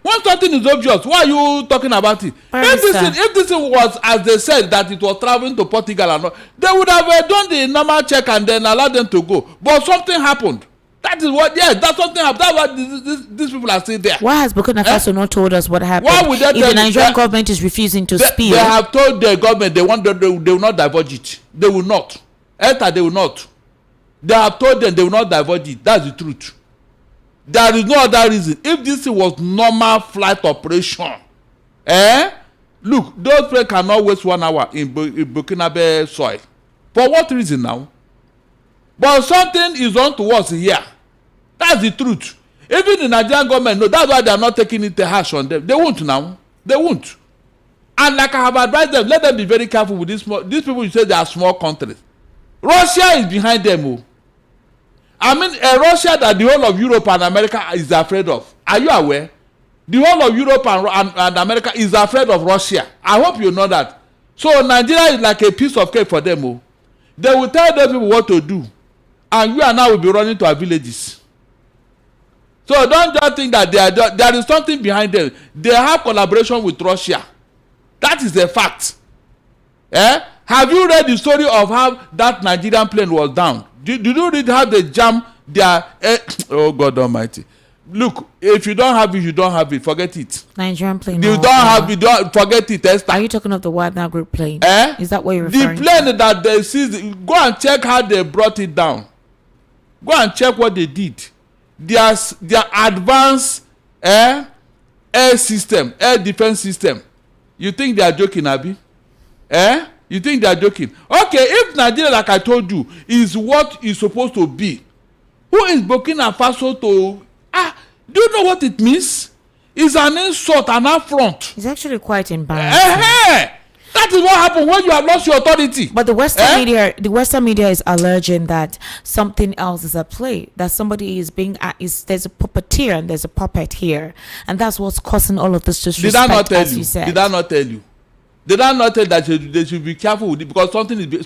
When something is obvious, why are you talking about it? If this thing was as they said that it was traveling to Portugal and all, they would have done the normal check and then allowed them to go. But something happened. That is what, yes, that's something happened. That's why these people are still there. Why has Burkina Faso not told us what happened? Why would they if the Nigerian government is refusing to speak? They have told the government they will not divulge it. They will not. They will not. They have told them they will not divulge it. That's the truth. There is no other reason. If this was normal flight operation, look, those planes cannot waste 1 hour in Burkinabe soil. For what reason now? But something is on to us here. That's the truth. Even the Nigerian government, no, that's why they are not taking it harsh on them. They won't now. They won't. And like I have advised them, let them be very careful with these people. You say they are small countries. Russia is behind them. Oh. I mean, a Russia that the whole of Europe and America is afraid of. Are you aware? The whole of Europe and America is afraid of Russia. I hope you know that. So Nigeria is like a piece of cake for them. Oh. They will tell those people what to do. And you and I will be running to our villages. So don't just think that there is something behind them. They have collaboration with Russia. That is a fact. Have you read the story of how that Nigerian plane was down? Did you read how they jammed their... oh, God Almighty. Look, if you don't have it, you don't have it. Forget it. Nigerian plane. You don't have it. Don't forget it, Esther. Are you talking of the Wagner Group plane? Is that what you're referring to? The plane that they seized, go and check how they brought it down. Go and check what they did. Their advanced air system, air defense system. You think they are joking, Abi? You think they are joking? Okay, if Nigeria, like I told you, is what is supposed to be, who is Burkina Faso to... do you know what it means? It's an insult, an affront. It's actually quite embarrassing. That is what happened when you have lost your authority. But the Western media is alleging that something else is at play. That somebody is being there's a puppeteer and there's a puppet here, and that's what's causing all of this disrespect. Did I not tell as you said? Did I not tell you? Did I not tell that they should be careful with it because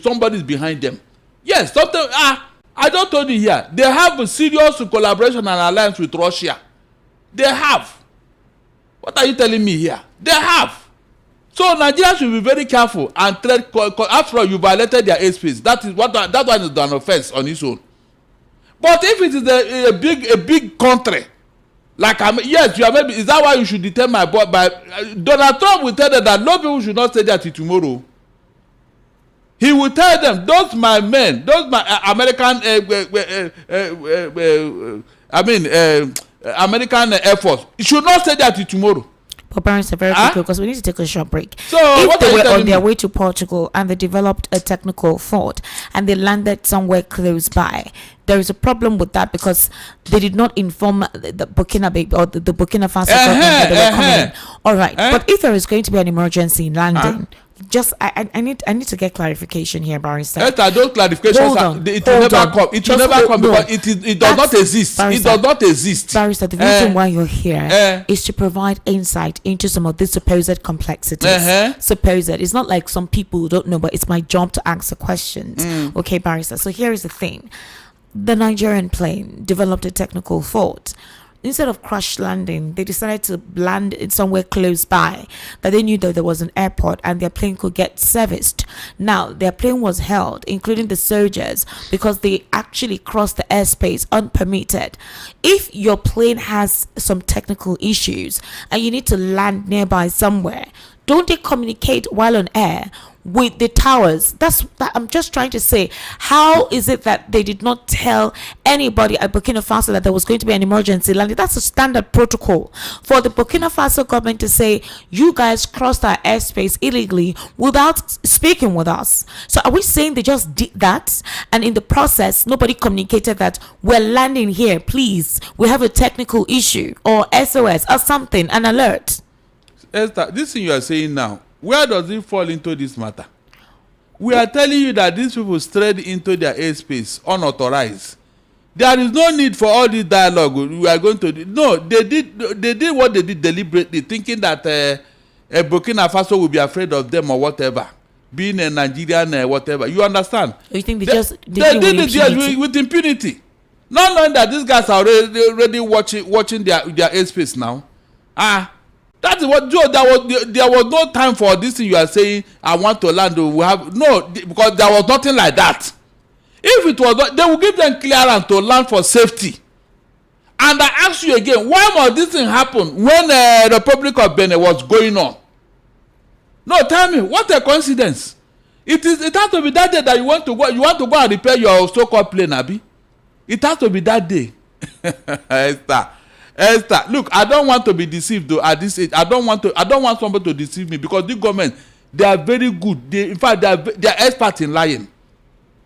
somebody is behind them? Yes, something. I don't told you here. They have a serious collaboration and alliance with Russia. They have. What are you telling me here? They have. So Nigeria should be very careful and tread. After all, you violated their airspace. That one is an offense on its own. But if it is a big country, like yes, you are maybe. Is that why you should detain my boy? Donald Trump will tell them that no people should not stay there till tomorrow. He will tell them, those my men, those my American, American Air Force, it should not stay there till tomorrow. But parents are very quick because we need to take a short break. So if they were on their way to Portugal and they developed a technical fault and they landed somewhere close by, there is a problem with that because they did not inform the Burkina Faso government that they were coming. All right, but if there is going to be an emergency landing, I need to get clarification here, Barrister. Those clarifications it will never come. It will never come because it does not exist. Barrister, it does not exist. Barrister, the reason why you're here is to provide insight into some of these supposed complexities. Supposed. It's not like some people don't know, but it's my job to ask the questions. Okay, Barrister. So here is the thing. The Nigerian plane developed a technical fault. Instead of crash landing, they decided to land it somewhere close by that they knew that there was an airport and their plane could get serviced. Now, their plane was held, including the soldiers, because they actually crossed the airspace unpermitted. If your plane has some technical issues and you need to land nearby somewhere, Don't they communicate while on air with the towers? That I'm just trying to say, how is it that they did not tell anybody at Burkina Faso that there was going to be an emergency landing? That's a standard protocol for the Burkina Faso government to say, you guys crossed our airspace illegally without speaking with us. So are we saying they just did that, and in the process nobody communicated that we're landing here, please, we have a technical issue, or SOS or something, an alert? Esther, this thing you are saying now, where does it fall into this matter? We are telling you that these people strayed into their airspace unauthorized. There is no need for all this dialogue. We are going to do. No, they did what they did deliberately, thinking that Burkina Faso will be afraid of them or whatever, being a Nigerian whatever. You understand? You think they did it with impunity, not knowing that these guys are already watching their airspace now. That is what Joe. There was no time for this thing you are saying. I want to land. We have no, because there was nothing like that. If it was not, they will give them clearance to land for safety. And I ask you again, why must this thing happen when the Republic of Benin was going on? No, tell me, what a coincidence! It has to be that day that you want to go. You want to go and repair your so-called plane, Abi. It has to be that day. Esther, look, I don't want to be deceived though at this age. I don't want somebody to deceive me, because the government, they are very good. In fact, they are experts in lying.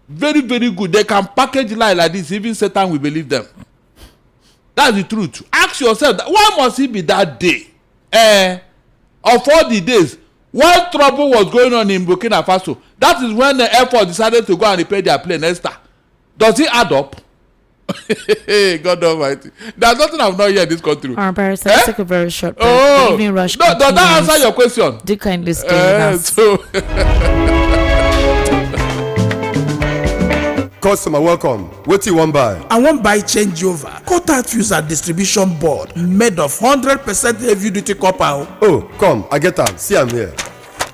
Very, very good. They can package lie like this. Even Satan will believe them. That's the truth. Ask yourself, why must it be that day? Of all the days, when trouble was going on in Burkina Faso, that is when the Air Force decided to go and repair their plane. Esther, does it add up? God Almighty. There's nothing I've not heard in this country. Let's take a very short break. Oh, Evening Rush. does that answer your question? Do kindly stay with us. Customer, welcome. What do you want buy? I want buy changeover. Cut fuse and distribution board made of 100% heavy duty copper. Oh, come, I get am. See, I'm here.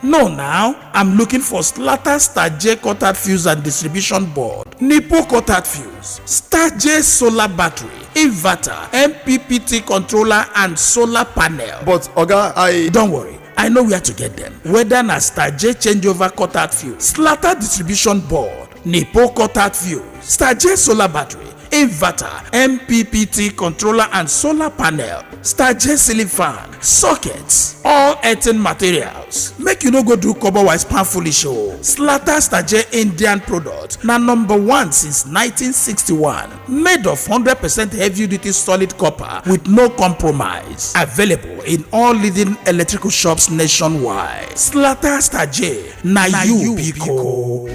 No, now I'm looking for Slatter Star J cut fuse and distribution board, Nipo cut fuse, Star J solar battery, inverter, MPPT controller, and solar panel. But Oga, don't worry, I know where to get them. Whether na Star J changeover cut fuse, Slatter distribution board, Nipo cut fuse, Star J solar battery, inverter, MPPT controller, and solar panel, Star J ceiling fan, sockets, all earthen materials. Make you no go do cover-wise pan foolish o. Slatter Star J Indian product na #1 since 1961. Made of 100% heavy-duty solid copper with no compromise. Available in all leading electrical shops nationwide. Slatter Star J na you Pico.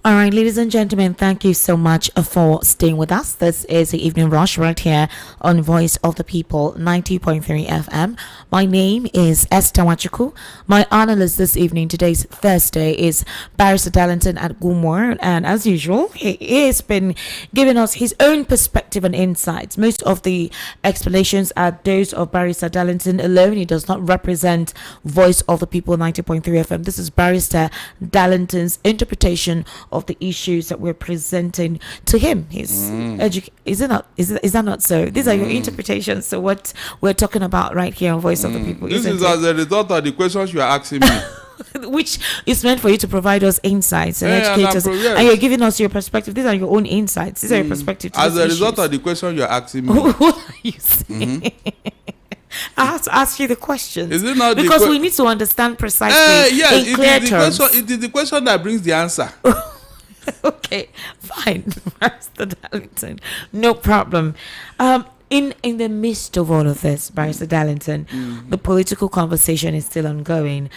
All right, ladies and gentlemen, thank you so much for staying with us. This is the Evening Rush right here on Voice of the People, 90.3 FM. My name is Esther Wachuku. My analyst this evening, today's Thursday, is Barrister Darlington at Gumor. And as usual, he has been giving us his own perspective and insights. Most of the explanations are those of Barrister Darlington alone. He does not represent Voice of the People, 90.3 FM. This is Barrister Darlington's interpretation of the issues that we're presenting to him. Is that not so? These are your interpretations. So what we're talking about right here on Voice of the People. This is as a result of the questions you are asking me. Which is meant for you to provide us insights and educate us. And you're giving us your perspective. These are your own insights. These are your perspective to as a result issues. of the question you're asking me. What are you saying? I have to ask you the questions. Is it not because we need to understand precisely yes, in clear terms. It is the question that brings the answer. Okay, fine. Master Darlington, no problem. In the midst of all of this, Barrister Darlington, the political conversation is still ongoing.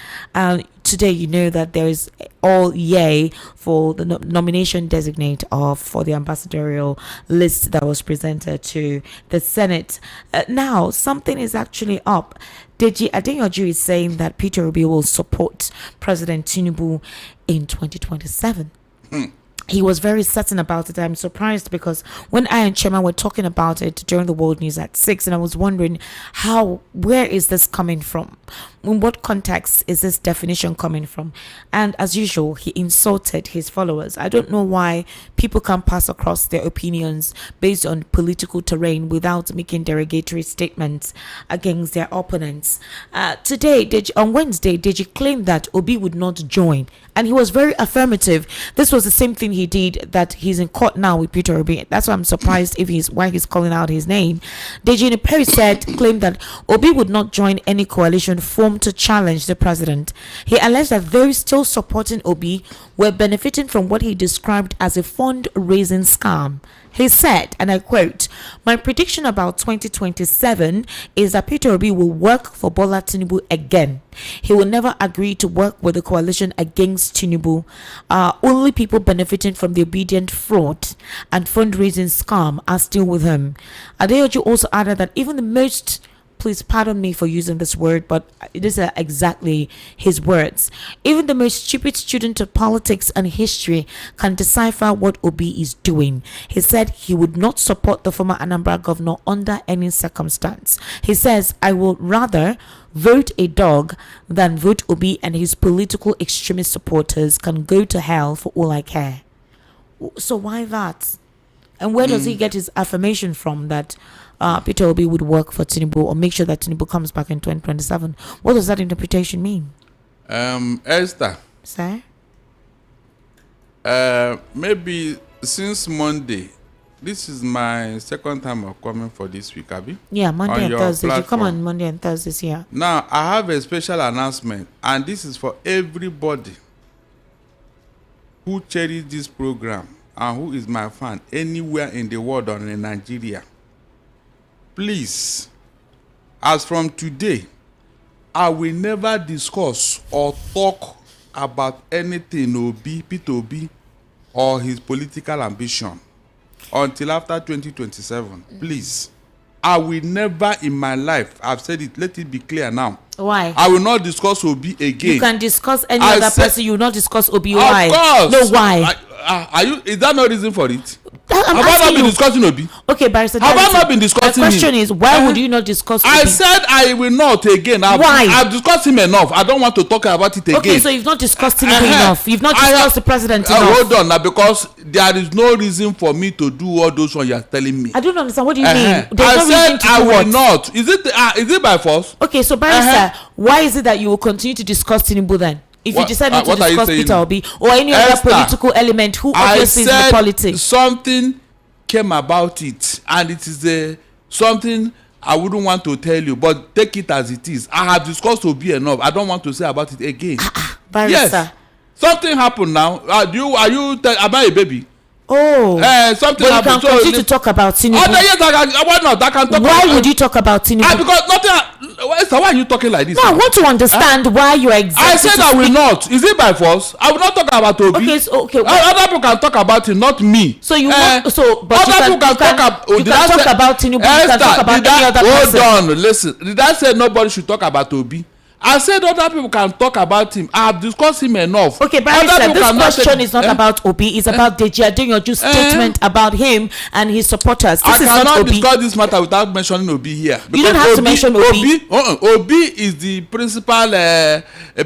Today, you know that there is all yay for the nomination designate for the ambassadorial list that was presented to the Senate. Now, something is actually up. Deji Adeyanju is saying that Peter Obi will support President Tinubu in 2027. He was very certain about it. I'm surprised because when I and Chema were talking about it during the World News at 6, and I was wondering where is this coming from? In what context is this definition coming from? And as usual, he insulted his followers. I don't know why people can pass across their opinions based on political terrain without making derogatory statements against their opponents. Today, on Wednesday, Deji claimed that Obi would not join, and he was very affirmative. This was the same thing he did that he's in court now with Peter Obi. That's why I'm surprised why he's calling out his name. Deji Ineperi claimed that Obi would not join any coalition formed to challenge the president. He alleged that those still supporting Obi were benefiting from what he described as a fundraising scam. He said, and I quote, "My prediction about 2027 is that Peter Obi will work for Bola Tinubu again. He will never agree to work with the coalition against Tinubu. Only people benefiting from the Obidient fraud and fundraising scam are still with him." Adeyanju also added that even the most, please pardon me for using this word, but these are exactly his words, "Even the most stupid student of politics and history can decipher what Obi is doing." He said he would not support the former Anambra governor under any circumstance. He says, "I will rather vote a dog than vote Obi, and his political extremist supporters can go to hell for all I care." So why that? And where does he get his affirmation from that Peter Obi would work for Tinubu or make sure that Tinubu comes back in 2027? What does that interpretation mean? Esther. Sir? Maybe since Monday, this is my second time of coming for this week, Abi. Yeah, Monday and Thursday. You come platform. on Monday and Thursdays here. Now, I have a special announcement, and this is for everybody who cherishes this program and who is my fan anywhere in the world or in Nigeria. Please, as from today, I will never discuss or talk about anything Obi, Peter Obi, or his political ambition until after 2027. Please, I will never in my life, I've said it, let it be clear now. Why? I will not discuss Obi again. You can discuss any other person, you will not discuss Obi. Why? Of course. No, why? Is that no reason for it? I'm Have I not asking been you. discussing Obi? Okay, Barrister Have I Darlington, not been discussing my question him? is, why would you not discuss Obi? I said I will not again. Why? I've discussed him enough. I don't want to talk about it again. Okay, so you've not discussed him enough. You've not discussed the president enough. Hold on now, because there is no reason for me to do all those ones you are telling me. I don't understand. What do you mean? There's I no said reason to I do will what? not. Is it by force? Okay, so Barrister, why is it that you will continue to discuss Tinubu then? If you decide not to what are you discuss saying? Peter Obi or any other Esther, political element who obviously is in the politics. Something came about it, and it is something I wouldn't want to tell you, but take it as it is. I have discussed Obi enough. I don't want to say about it again. Barrister. Yes, something happened now. Am I a baby? Oh, something but you happened. can continue to talk about Tinubu. Yes, why not? I can talk. Why would you talk about Tinubu? Because nothing. Why are you talking like this? No, I want to understand why you are exempted. I said I will not. Is it by force? I will not talk about Obi. Okay, so, okay. Other people can talk about it, not me. So you want, so but other people can talk about. You can talk about Tinubu. You can talk about any other person. Hold on, listen. Did I say nobody should talk about Obi? I said other people can talk about him. I have discussed him enough. Okay, Barrister, this question is not about Obi. It's about Deji Adeyanju's statement about him and his supporters. This I is not cannot Obi. discuss this matter without mentioning Obi here. You don't have to mention Obi. Obi is the principal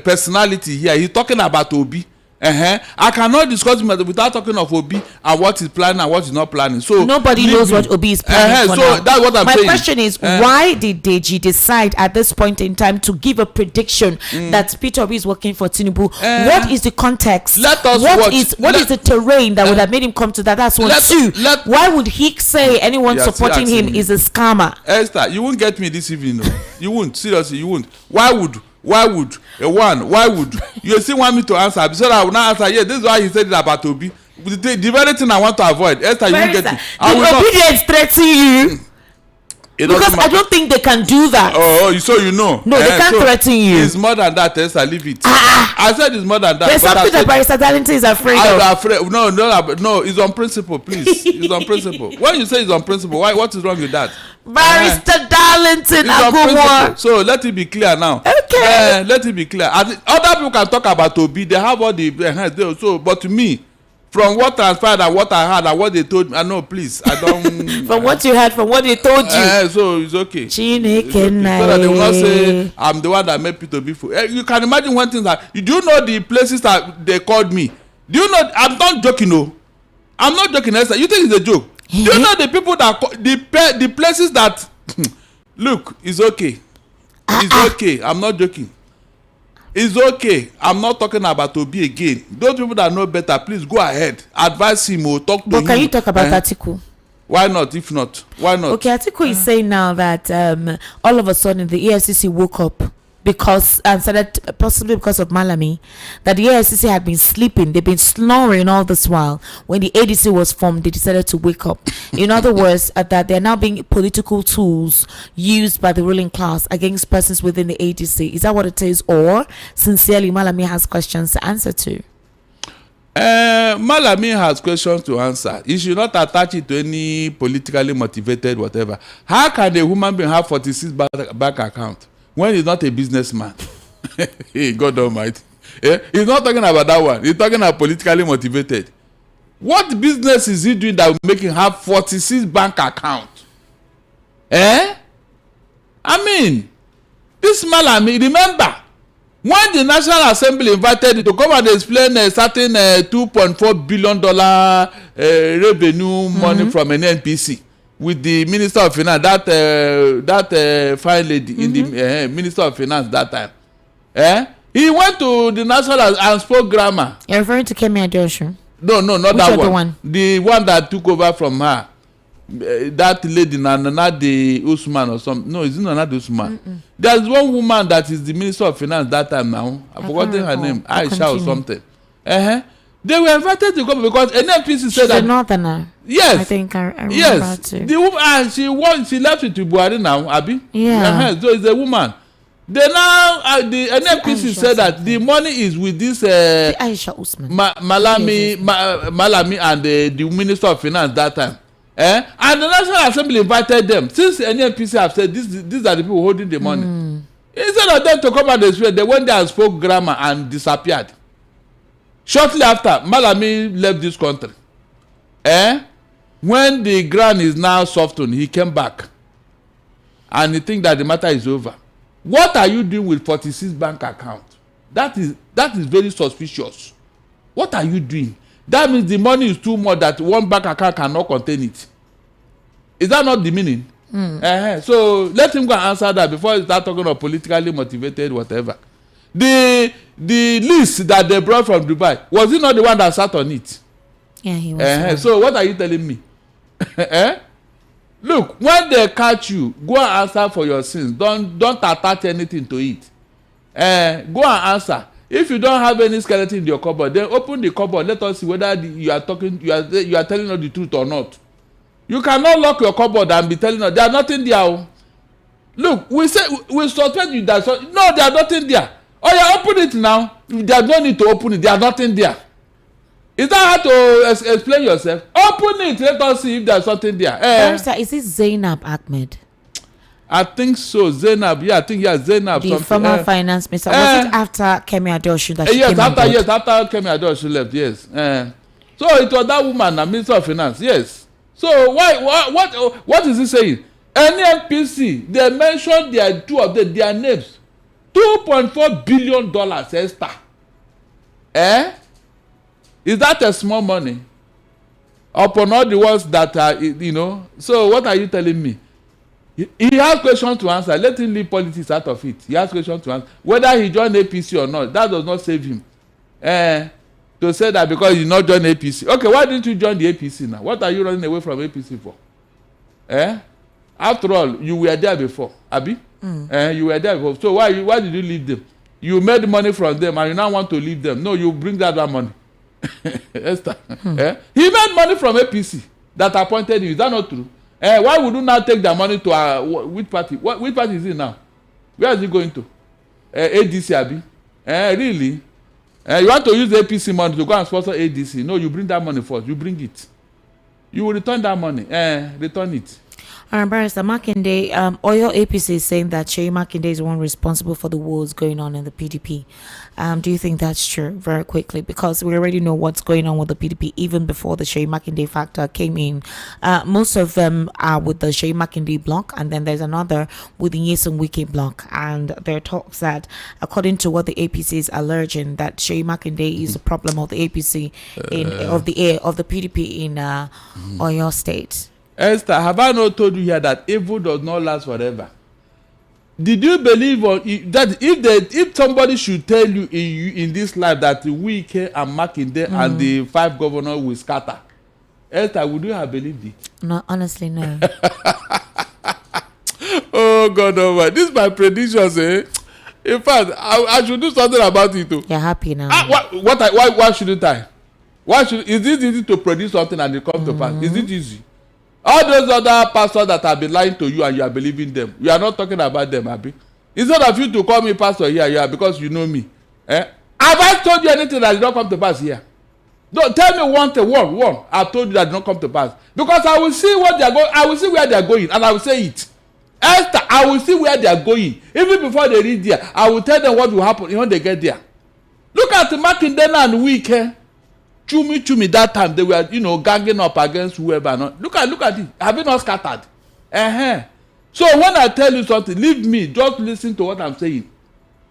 personality here. He's talking about Obi. I cannot discuss him without talking of Obi and what he's planning and what he's not planning. So nobody knows what Obi is planning for so now. that's what I'm saying. My question is, why did Deji decide at this point in time to give a prediction that Peter Obi is working for Tinubu? What is the context? Let us watch. What is the terrain that would have made him come to that? That's one. Two. Why would he say anyone supporting him is a scammer? Esther, you won't get me this evening. No. You won't. Seriously, you won't. Why would why would you still want me to answer? So I will not answer. Yeah, this is why he said it about Obi. The very thing I want to avoid. Esther, you won't get it. I will not. Obedience threaten you. Because I don't think they can do that. Oh, so you know. No, they can't threaten you. It's more than that, Esther. Leave it. I said it's more than that. There's something that Barrister Darlington is afraid of. I'm afraid. No. It's on principle, please. It's on principle. When you say it's on principle, why? What is wrong with that? Barrister Darlington, it's on principle. So let it be clear now. Okay. Let it be clear. Other people can talk about Obi. They have all the but to me, from what transpired and what I heard and what they told me, I know, please, I don't. From what you heard, from what they told you. So it's okay. It's okay. So that they will not say I'm the one that made Peter be full. You can imagine one thing that do you know the places that they called me? Do you know? I'm not joking, no. I'm not joking, Esther. You think it's a joke? Do you know the people that the places that look? It's okay. It's okay. I'm not joking. It's okay. I'm not talking about Obi again. Those people that know better, please go ahead. Advise him or talk to him. But can you talk about Atiku? Why not? If not, why not? Okay, Atiku is saying now that all of a sudden the EFCC woke up because and started possibly because of Malami, that the EFCC had been sleeping. They've been snoring all this while. When the ADC was formed, they decided to wake up. In other words, that they're now being political tools used by the ruling class against persons within the ADC. Is that what it is? Or sincerely, Malami has questions to answer to? Malami has questions to answer. He should not attach it to any politically motivated whatever. How can a human being have 46 bank account when he's not a businessman? Hey, God Almighty. He's not talking about that one. He's talking about politically motivated. What business is he doing that will make him have 46 bank account? I mean, this Malami, remember, when the National Assembly invited him to come and explain a certain $2.4 billion revenue money from an NPC with the Minister of Finance, that fine lady in the Minister of Finance that time, he went to the National and spoke grammar. You're referring to Kemi Adeosun? No, not which that one. The one that took over from her. That lady, Nanade Usman or something. No, it's not Nanade Usman. There's one woman that is the Minister of Finance that time now. I've forgotten her name. Aisha or something. They were invited to come because NNPC said that. The Northerner. Yes. I think I remember yes. too. The woman, she left with Buhari now, Abi. Yeah. So it's a woman. They now the NNPC said that the money is with this Aisha Usman. Malami and the Minister of Finance that time. And the National Assembly invited them. Since the NNPC have said these are the people holding the money. Instead of them to come and explain, they went there and spoke grammar and disappeared. Shortly after, Malami left this country. When the ground is now softened, he came back. And he think that the matter is over. What are you doing with 46 bank account? That is very suspicious. What are you doing? That means the money is too much that one bank account cannot contain it. Is that not the meaning? So let him go and answer that before he start talking about politically motivated whatever. The list that they brought from Dubai, was he not the one that sat on it? Yeah, he was. So what are you telling me? Look, when they catch you, go and answer for your sins. Don't attach anything to it. Go and answer. If you don't have any skeleton in your cupboard, then open the cupboard. Let us see whether you are telling us the truth or not. You cannot lock your cupboard and be telling us there's nothing there. Look, we suspect you that no, there's nothing there. Oh yeah, open it now. There's no need to open it. There's nothing there. Is that how to explain yourself? Open it. Let us see if there's something there. Is it Zainab Ahmed? I think so. Zainab. Yeah, I think Zainab. The former finance minister. Was it after Kemi Adeosun that she came on board? Yes, after Kemi Adeosun left. Yes. So it was that woman, the Minister of Finance. Yes. So what is he saying? NNPC, they mentioned two of them, their names. $2.4 billion, Esther. Is that a small money? Upon all the ones that are, So what are you telling me? He has questions to answer. Let him leave politics out of it. He has questions to answer. Whether he joined APC or not, that does not save him. To say that because he not joined APC. Okay, why didn't you join the APC now? What are you running away from APC for? After all, you were there before, Abi. You were there before. So why did you leave them? You made money from them and you now want to leave them. No, you bring that money. Esther. He made money from APC that appointed you. Is that not true? Why would you not take their money to which party? Which party is it now? Where is he going to? ADC, Abi? Really? You want to use the APC money to go and sponsor ADC? No, you bring that money first. You bring it. You will return that money. Return it. Barrister Makinde, Oyo APC is saying that Sheyi Makinde is the one responsible for the wars going on in the PDP. Do you think that's true? Very quickly, because we already know what's going on with the PDP even before the Sheyi Makinde factor came in. Most of them are with the Sheyi Makinde block, and then there's another with the Nyesom Wike block. And there are talks that, according to what the APC is alleging, that Sheyi Makinde is the problem of the APC of the PDP in Oyo State. Esther, have I not told you here that evil does not last forever? Did you believe that if somebody should tell you in this life that Wike and Makinde and the 5 governors will scatter, Esther, would you have believed it? No, honestly, no. Oh God, over. This is my predictions, eh? In fact, I should do something about it too. You're happy now. Why shouldn't I? Is it easy to produce something and it comes to pass? Is it easy? All those other pastors that have been lying to you and you are believing them, you are not talking about them, Abi. Instead of you to call me pastor here, because you know me. Have I told you anything that did not come to pass here? Don't tell me one thing, one. I've told you that did not come to pass. Because I will see what they are going, I will see where they are going, and I will say it. Esther, I will see where they are going. Even before they reach there, I will tell them what will happen when they get there. Look at the Makinde and Wike. Chumi that time they were ganging up against whoever. Look at it. Have you not scattered? So when I tell you something, leave me, just listen to what I'm saying.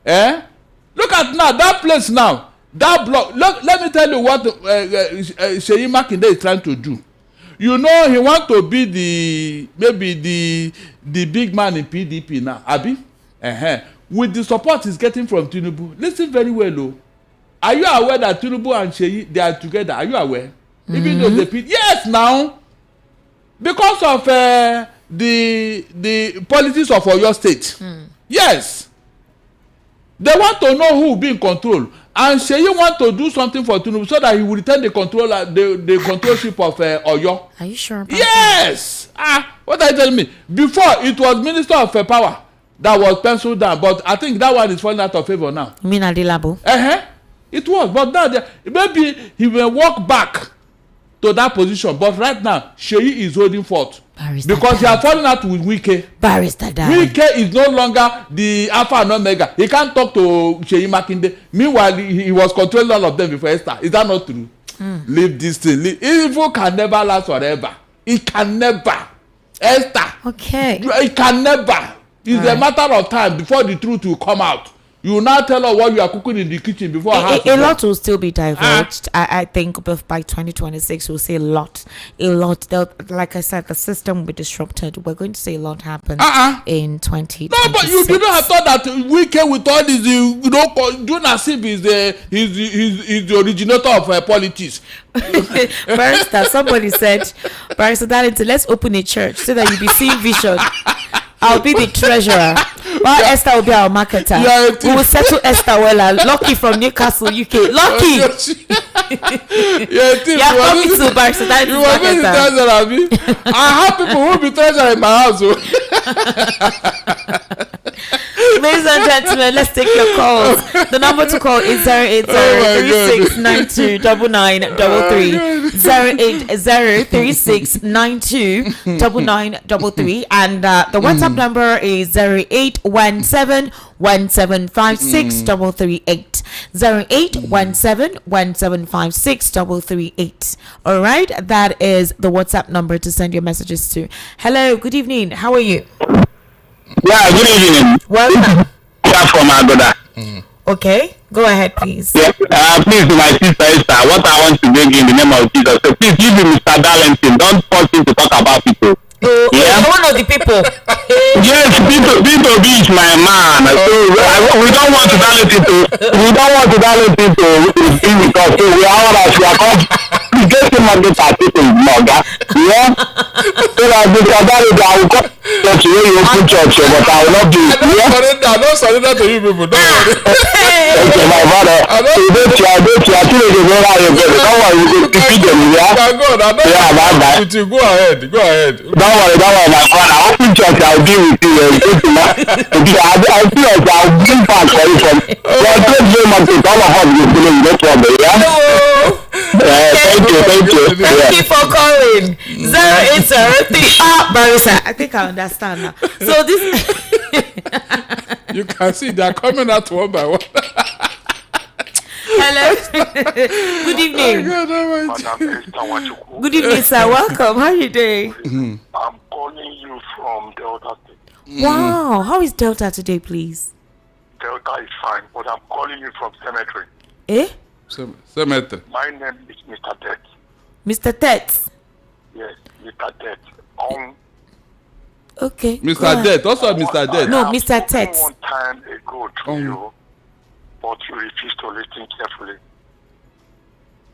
Look at now that place now, that block. Look, let me tell you what Sheyi Makinde is trying to do. You know, he wants to be the big man in PDP now, Abi. With the support he's getting from Tinubu. Listen very well, though. Are you aware that Tinubu and Sheyi, they are together? Are you aware? Even though they yes, now, because of the politics of Oyo State. Yes, they want to know who will be in control, and Sheyi want to do something for Tinubu so that he will return the controlship of Oyo. Are you sure about yes. What are you telling me? Before it was Minister of Power that was penciled down, but I think that one is falling out of favor now. You mean Adilabo? It was, but now maybe he will walk back to that position. But right now, Sheyi is holding forth because he has fallen out with Wike. Wike is no longer the Alpha and Omega. He can't talk to Sheyi Makinde. Meanwhile, he was controlling all of them before Esther. Is that not true? Leave this thing. Evil can never last forever. It can never. Esther. Okay. It can never. It's a matter of time before the truth will come out. You will now tell us what you are cooking in the kitchen before a lot will still be divulged. I think by 2026 we'll see a lot. Like I said, the system will be disrupted. We're going to see a lot happen in 2026. No, but you didn't have thought that Wike with all this, doing as if he's the originator of politics. Barrister, somebody said, Barrister Darlington, let's open a church so that you'll be seeing vision. I'll be the treasurer. While Esther will be our marketer. We will settle Esther well. Lucky from Newcastle, UK. Lucky. You are coming to Barrister. That is marketer. I have people who will be treasurer in my house. Ladies and gentlemen, let's take your calls. The number to call is 080-3692-9933. 080-3692-9933. And the WhatsApp number is 0817-1756-338. 0817-1756-338. All right, that is the WhatsApp number to send your messages to. Hello, good evening. How are you? Yeah, good evening. Welcome. Yeah, from Agoda. Okay, go ahead, please. Yeah, please, my sister Esther, what I want to bring in the name of Jesus. So please give me Mr. Darlington. Don't force him to talk about people. Yeah, one of the people. Yes, Bito is my man. So we don't want to Darlington to. We don't want to Darlington to be with us. So we are called. We get him and get our people in Moga. Yeah. So that Mr. Darlington, I will come church where you open church, but I will not do it. Yeah. I don't surrender to you people. Don't worry. Okay, my brother. Don't worry. you could defeat them, yeah? Go on. Yeah, bye. With you. Go ahead. Don't worry, my brother. I open church, I'll deal with you. I feel like I'll bring back for you from. Well, thank you very much. It's all of us. No problem, yeah? Thank you. Thank you for calling. 0803. Barisa, I think I understand now. So this. You can see they are coming out one by one. Hello. Good evening. Good evening, sir. Welcome. How are you doing? I'm calling you from Delta State. Wow. How is Delta today, please? Delta is fine, but I'm calling you from cemetery. Eh? Cemetery. My name is Mr. Det. Mr. Tet. Yes, Mr. Det. Mr. Okay. Det. Also Mr. Det. No, Mr. Tet. One time ago to you, but you refused to listen carefully.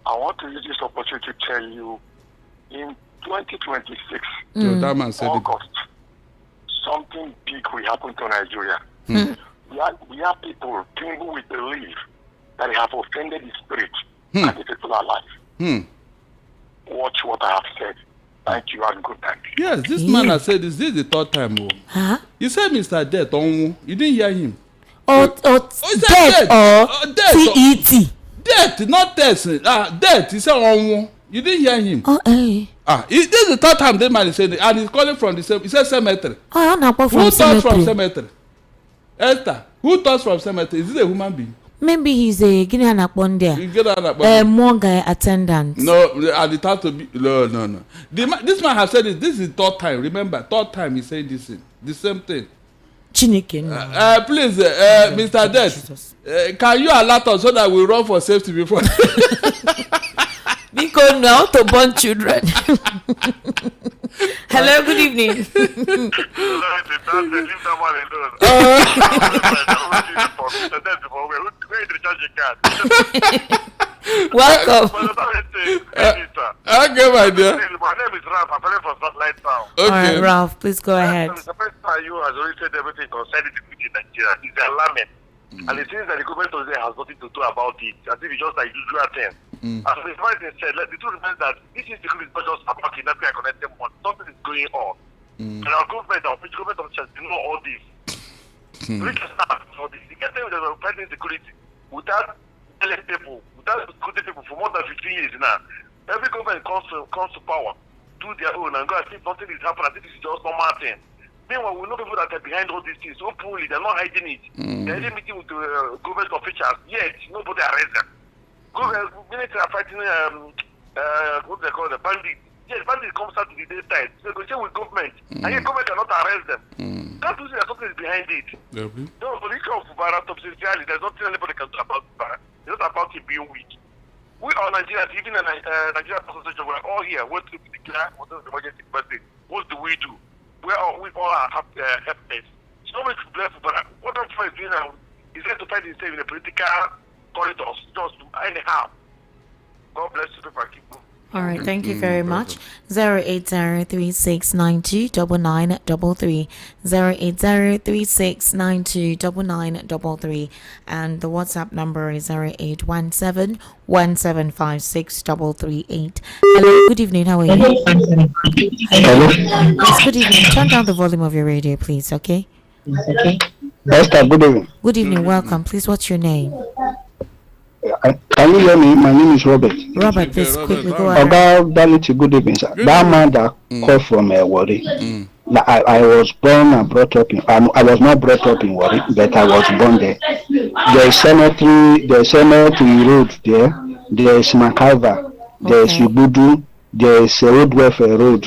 I want to use this opportunity to tell you, in 2026, That man said August, something big will happen to Nigeria. We have people, Tinubu will believe that they have offended the spirit and the people alive. Watch what I have said. Thank you and good night. Yes, this man has said this is the third time. Huh? You said Mr. Det. You didn't hear him. Or dead or TET. Det, not test. Det. He said on. You didn't hear him. Oh, eh. This is the third time this man is saying it, and he's calling from the same. He said cemetery. Oh, I'm not from Who talks from cemetery. cemetery? Esther, who talks from cemetery? Is this a human being? Maybe he's a Guinean upon there. You get that? More guy attendant. No, at the time to be no. This man has said it. This is the third time. Remember, third time he said this thing, the same thing. Chineke. Please, Mr. Det, can you alert us so that we run for safety before? Because now to born children. Hello, good evening. Welcome. Okay, my dear. My name is Ralph. I'm calling from Satellite Town. All right, Okay. Ralph, please go ahead. The first time you has already said everything concerning the people in Nigeria. It's alarming. And it seems that the government today has nothing to do about it. As if it's just like usual thing. As the president said, the truth remains that this is not just about kidnapping and connecting money. Something is going on. And our government, our government officials, they know all this. We can start for this. You can tell me that we're fighting security without telling people, without security people for more than 15 years now. Every government comes to power, do their own, and go and see something is happening. I think this is just normal thing. Meanwhile, we know people that are behind all these things. Openly, they're not hiding it. They're in meeting with the government officials, yet nobody arrests them. Military are fighting, what they call the bandits. Yes, bandits comes out to the daytime. So they go share with government, and yet government cannot arrest them. That's to say that something is behind it. No, for the issue of Fubara, subsidiarity, there's nothing anybody can do about Fubara. It's not about him being weak. We are Nigerians, even in Nigeria Association, we're all here. What to declare? What is the emergency birthday? What do we do? We all have helpless. It's not to blame Fubara. What I'm trying to do now is to find himself in the political corridors, just anyhow. God bless you, people. Keep moving. All right, thank you very much. 08036929933, 08036929933, and the WhatsApp number is 0817175638. Hello, good evening. How are you? Hello. Yes, good evening. Turn down the volume of your radio, please. Okay. Okay. Esther, good evening. Good evening. Welcome. Please, what's your name? Can you hear me? My name is Robert. Robert, please quickly go Oga ahead. Daliti, good evening, sir. That man that called from Wari. I was born and brought up in. I was not brought up in Wari, but I was born there. There is cemetery road there. There is Makaiva. There is Ibudu. There is Road Welfare Road.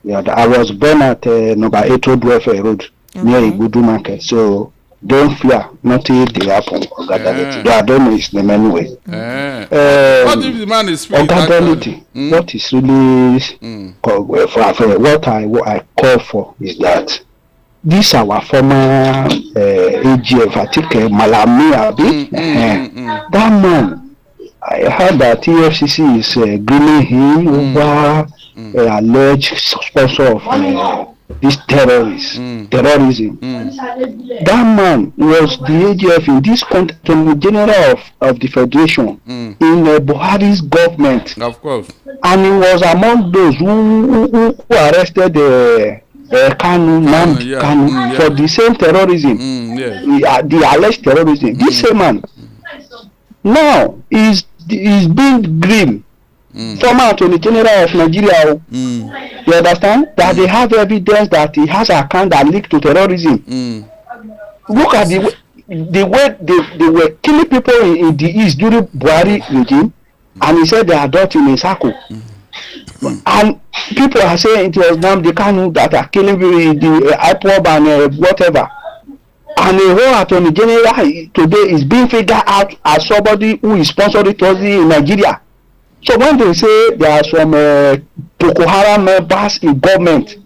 Yeah, I was born at number 8 Road Welfare Road near Ibudu Market. So don't fear, nothing will happen. I don't know his name anyway. What if the man is speaking? What is really what I call for is that this our former AGF, I think Malami Abi, that man. I heard that EFCC is grilling him over alleged sponsor of this terrorism. That man was the AGF in this country, Attorney General of the Federation in Buhari's government. Of course. And he was among those who arrested Kanu for the same terrorism, the alleged terrorism. This same man now is being green. Former Attorney General of Nigeria. You understand that they have evidence that he has an account that linked to terrorism. Look at the way they were killing people in the east during Buhari regime, and he said they are done in a circle. And people are saying it was Nnamdi Kanu that are killing the IPOB and whatever. And the whole Attorney General today is being figured out as somebody who is sponsoring terrorism in Nigeria. So when they say there are some Boko Haram members in government,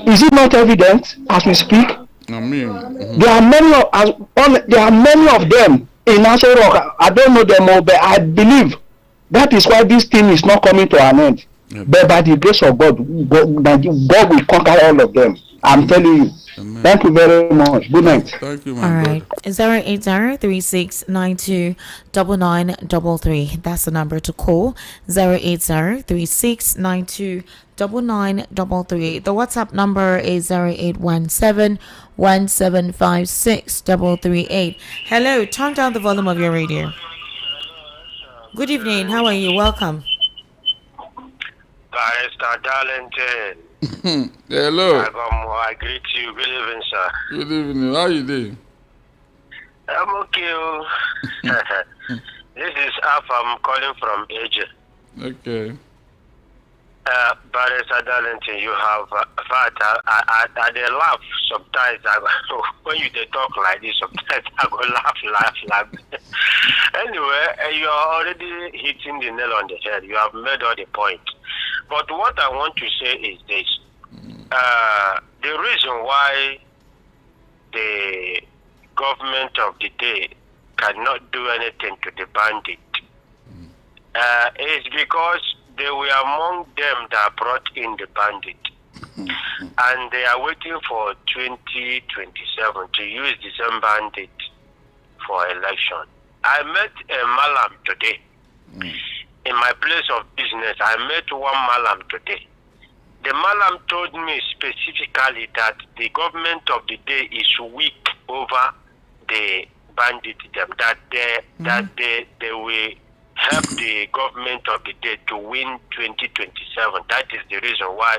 is it not evident as we speak? There are many of them in Nassau Rock. I don't know them all, but I believe that is why this thing is not coming to an end. But by the grace of God, God will conquer all of them. I'm telling you. Amen. Thank you very much. Good night. Thank you, my all right. 08036929933. That's the number to call. 08036929933. The WhatsApp number is 0817175638. Hello, turn down the volume of your radio. Good evening. How are you? Welcome. Barrister Darlington. Hello. I greet you. Good evening, sir. Good evening. How you doing? I'm okay. This is Alpha. I'm calling from Asia. Okay. Barrister Darlington, you have I laugh sometimes. When you talk like this, sometimes I go laugh. Anyway, you are already hitting the nail on the head. You have made all the points. But what I want to say is this. The reason why the government of the day cannot do anything to the bandit is because they were among them that brought in the bandit. And they are waiting for 2027 to use the same bandit for election. I met a Malam today. In my place of business, I met one Malam today. The Malam told me specifically that the government of the day is weak over the bandit, that they will help the government of the day to win 2027. That is the reason why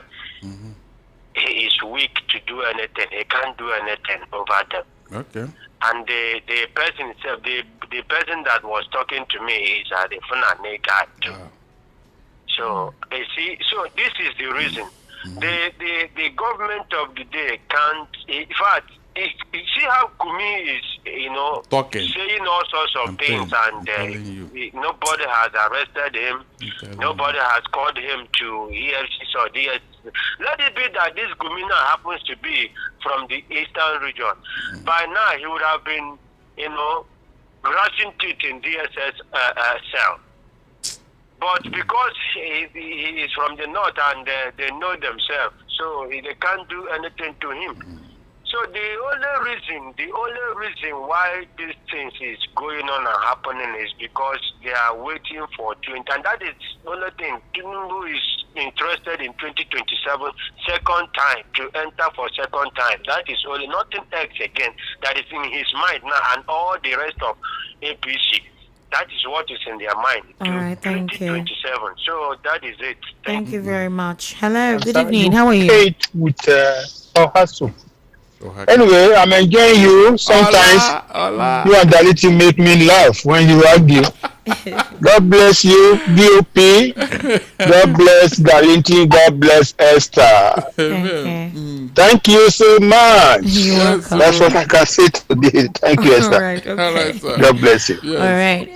he is weak to do anything. He can't do anything over them. Okay. And the person itself, the person that was talking to me is the Funane guy too. So you see, so this is the reason. The government of the day can't. In fact, you see how Kumi is, talking, saying all sorts of things, and nobody has arrested him. Nobody has called him to EFCC or DS. Let it be that this Gumina happens to be from the eastern region. By now, he would have been, grasping teeth in DSS cell. But because he is from the north and they know themselves, so they can't do anything to him. So the only reason why these things is going on and happening is because they are waiting for 20, and that is the only thing. Tinubu is interested in 2027 second time, to enter for second time. That is only nothing else again that is in his mind now, and all the rest of APC. That is what is in their mind. All right, thank you. So that is it. Thank you very much. Hello, good evening. How are you? With hustle. Anyway, I'm enjoying you. Sometimes you and Daliti make me laugh when you argue. God bless you, BOP. God bless Daliti. God bless Esther. Thank you so much. That's what I can say today. Thank you, Esther. All right, okay. God bless you. Yes. All right.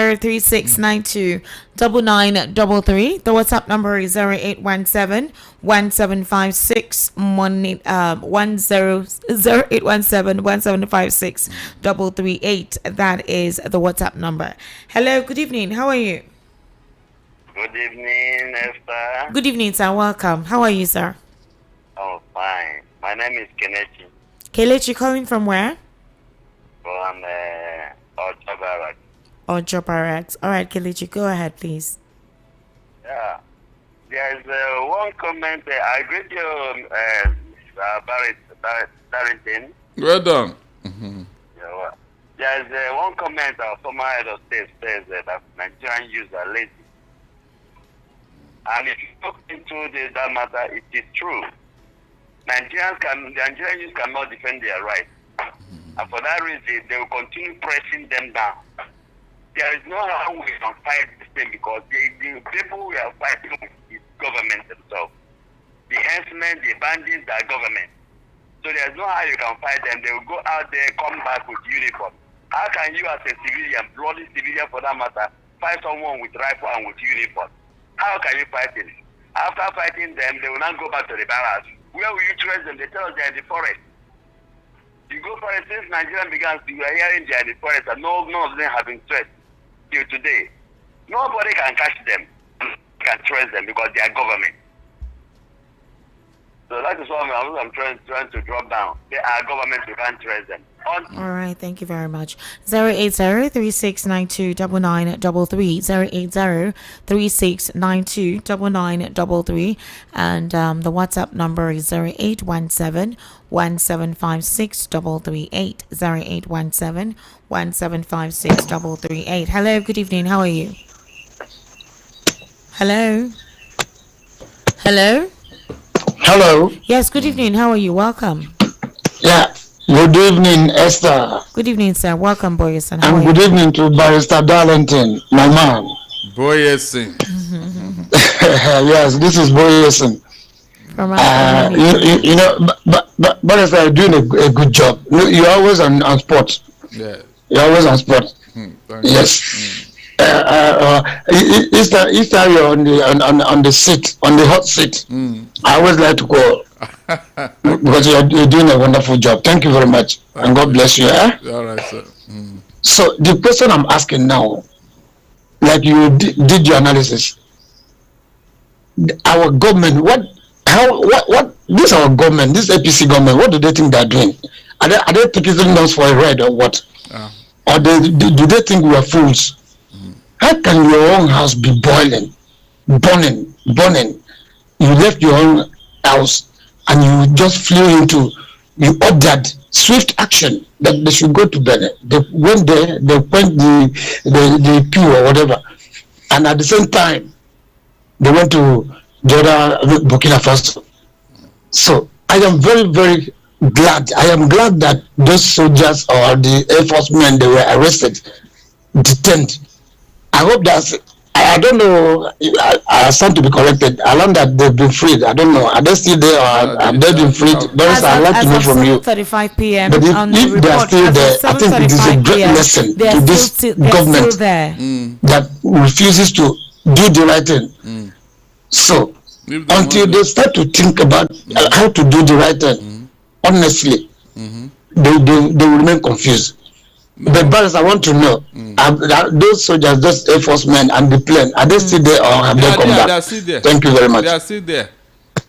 08036929933. The WhatsApp number is 0817-1756-338. That is the WhatsApp number. Hello, good evening. How are you? Good evening, Esther. Good evening, sir. Welcome. How are you, sir? Oh, My name is Kelechi. Kelechi, calling from where? From Ojabarak. Ojabarak. All right, Kelechi, go ahead, please. Yeah. There's one comment. I agree with you, Barrington. Well done. Yeah, there's one comment our former head of state says that Nigerian youths are lazy. And if you look into that matter, it is true. Nigerian youth cannot defend their rights. And for that reason, they will continue pressing them down. There is no how we can fight this thing because the people we are fighting with is government themselves. The henchmen, the bandits are government. So there's no how you can fight them. They will go out there, come back with uniform. How can you as a civilian, bloody civilian for that matter, fight someone with rifle and with uniform? How can you fight it? After fighting them, they will not go back to the barracks. Where will you trace them? They tell us they're in the forest. You go for it since Nigeria began, you are hearing they're in the forest and none of them have been traced till today. Nobody can catch them, can trace them because they are government. So that is what I'm trying to drop down. They are government, you can't trace them. All right, thank you very much. 080-3692-9933, 080-3692-9933, and the WhatsApp number is 0817-1756-338, 0817-1756-338. Hello, good evening, how are you? Hello? Hello? Hello. Yes, good evening, how are you? Welcome. Yeah. Good evening, Esther. Good evening, sir. Welcome, Boyerson. And good evening to Barrister Darlington, my man. Boyerson. Yes, this is Boyerson. You know, but Barrister, you're doing a good job. You're always on spot. Yeah. You're always on spot. Yes. Easter, you're on the seat, on the hot seat. I always like to call because you're doing a wonderful job. Thank you very much, and God bless you. All right, sir. So the question I'm asking now, like you did your analysis, our government, what this our government, this APC government, what do they think they're doing? Are they taking us for a ride or what? Or do they think we are fools? How can your own house be burning? You left your own house and you just you ordered swift action that they should go to Benin. They went there, they went the queue or whatever. And at the same time, they went to the other Burkina Faso. So I am very, very glad. I am glad that those soldiers or the Air Force men, they were arrested, detained. I hope that's, I don't know, I stand to be corrected. I learned that they've been freed. I don't know. Are they still there or have they been freed? I'd like to know from you. 7:35 p.m. But if they are still there, I think it is a great lesson to this government that refuses to do the right thing. So, until they start to think about how to do the right thing, honestly, they will remain confused. But Barris, I want to know, those soldiers, those Air Force men and the plane, are they still there or have they come back? They are still there. Thank you very much. They are still there.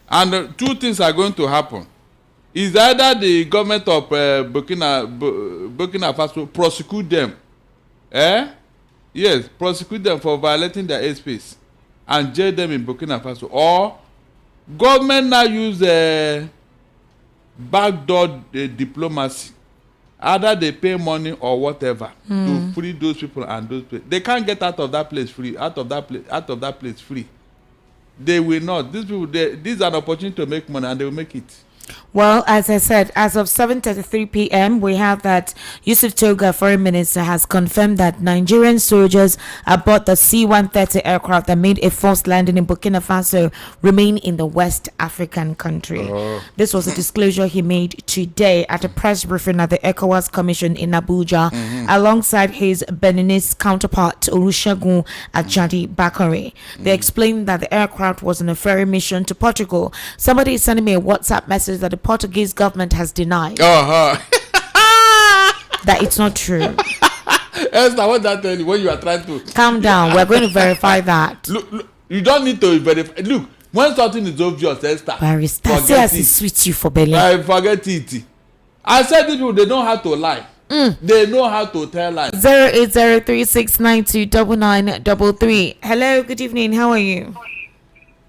And two things are going to happen. Is either the government of Burkina Faso prosecute them. Yes, prosecute them for violating their airspace and jail them in Burkina Faso. Or government now use backdoor diplomacy. Either they pay money or whatever to free those people and those people. They can't get out of that place free. Out of that place free. They will not. These people, this is an opportunity to make money, and they will make it. Well, as I said, as of 7:33 p.m., we have that Yusuf Toga, Foreign Minister, has confirmed that Nigerian soldiers aboard the C-130 aircraft that made a forced landing in Burkina Faso remain in the West African country. This was a disclosure he made today at a press briefing at the ECOWAS Commission in Abuja, alongside his Beninese counterpart, Olusegun Ajadi Bakare. They explained that the aircraft was on a ferry mission to Portugal. Somebody is sending me a WhatsApp message that the Portuguese government has denied that it's not true. Esther, what that tell you when you are trying to calm down? We're going to verify that. Look, you don't need to verify. Look, When something is obvious, Esther, Barrister, say as it sweet you for belly. I forget it. I said these people, they know how to lie. They know how to tell lies. 08036929933. Hello, good evening. How are you?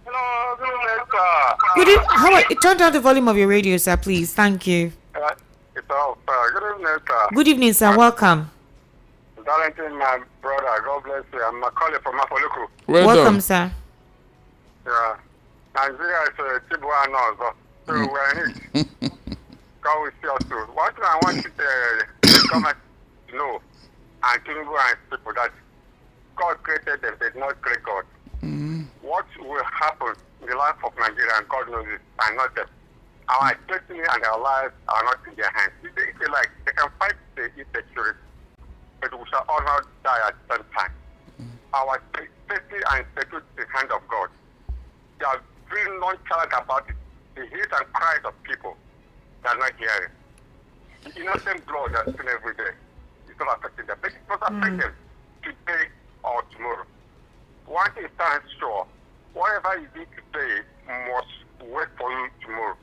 Hello, good evening, sir. Good evening. How are you? Turn down the volume of your radio, sir, please. Thank you. It's all, sir. Good evening, sir. Good evening, sir. Welcome. Darlington, my brother, God bless you. I'm a colleague from Afoluku. Welcome, sir. Yeah. Nigeria is a Tibuan also. So we're in it. God will see us through. One thing I want you to government to know, and Tinubu and people, that God created them, they did not create God. What will happen in the life of Nigeria, and God knows it, and not them. Our destiny and our lives are not in their hands. If they like, they can fight the insecurity, but we shall all not die at the same time. Our safety and security is in the hand of God. They are very nonchalant about it. The hate and cries of people, they are not hearing. The innocent blood that's seen every day is not affecting them. But it must affect them today or tomorrow. One thing stands sure, whatever you do today must wait for you tomorrow.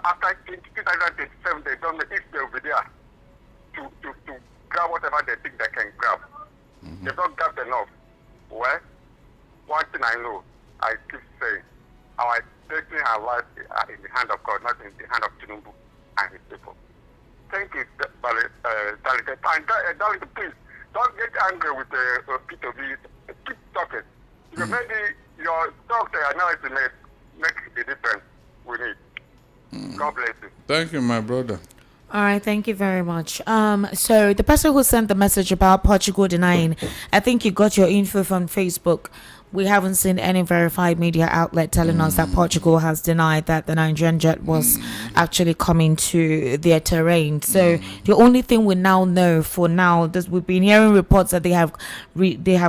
After 2027, they don't know if they'll be there to grab whatever they think they can grab. They've not grabbed enough. Well, one thing I know, I keep saying, our destiny and life are in the hand of God, not in the hand of Tinubu and his people. Thank you, Darlington. And Darlington, please, don't get angry with Peter B. Keep talking. Because maybe your talk analysis may make the difference we need. God bless you. Thank you, my brother. All right, thank you very much. So the person who sent the message about Portugal denying, I think you got your info from Facebook. We haven't seen any verified media outlet telling us that Portugal has denied that the Nigerian jet was actually coming to their terrain. So the only thing we now know for now, we've been hearing reports that they have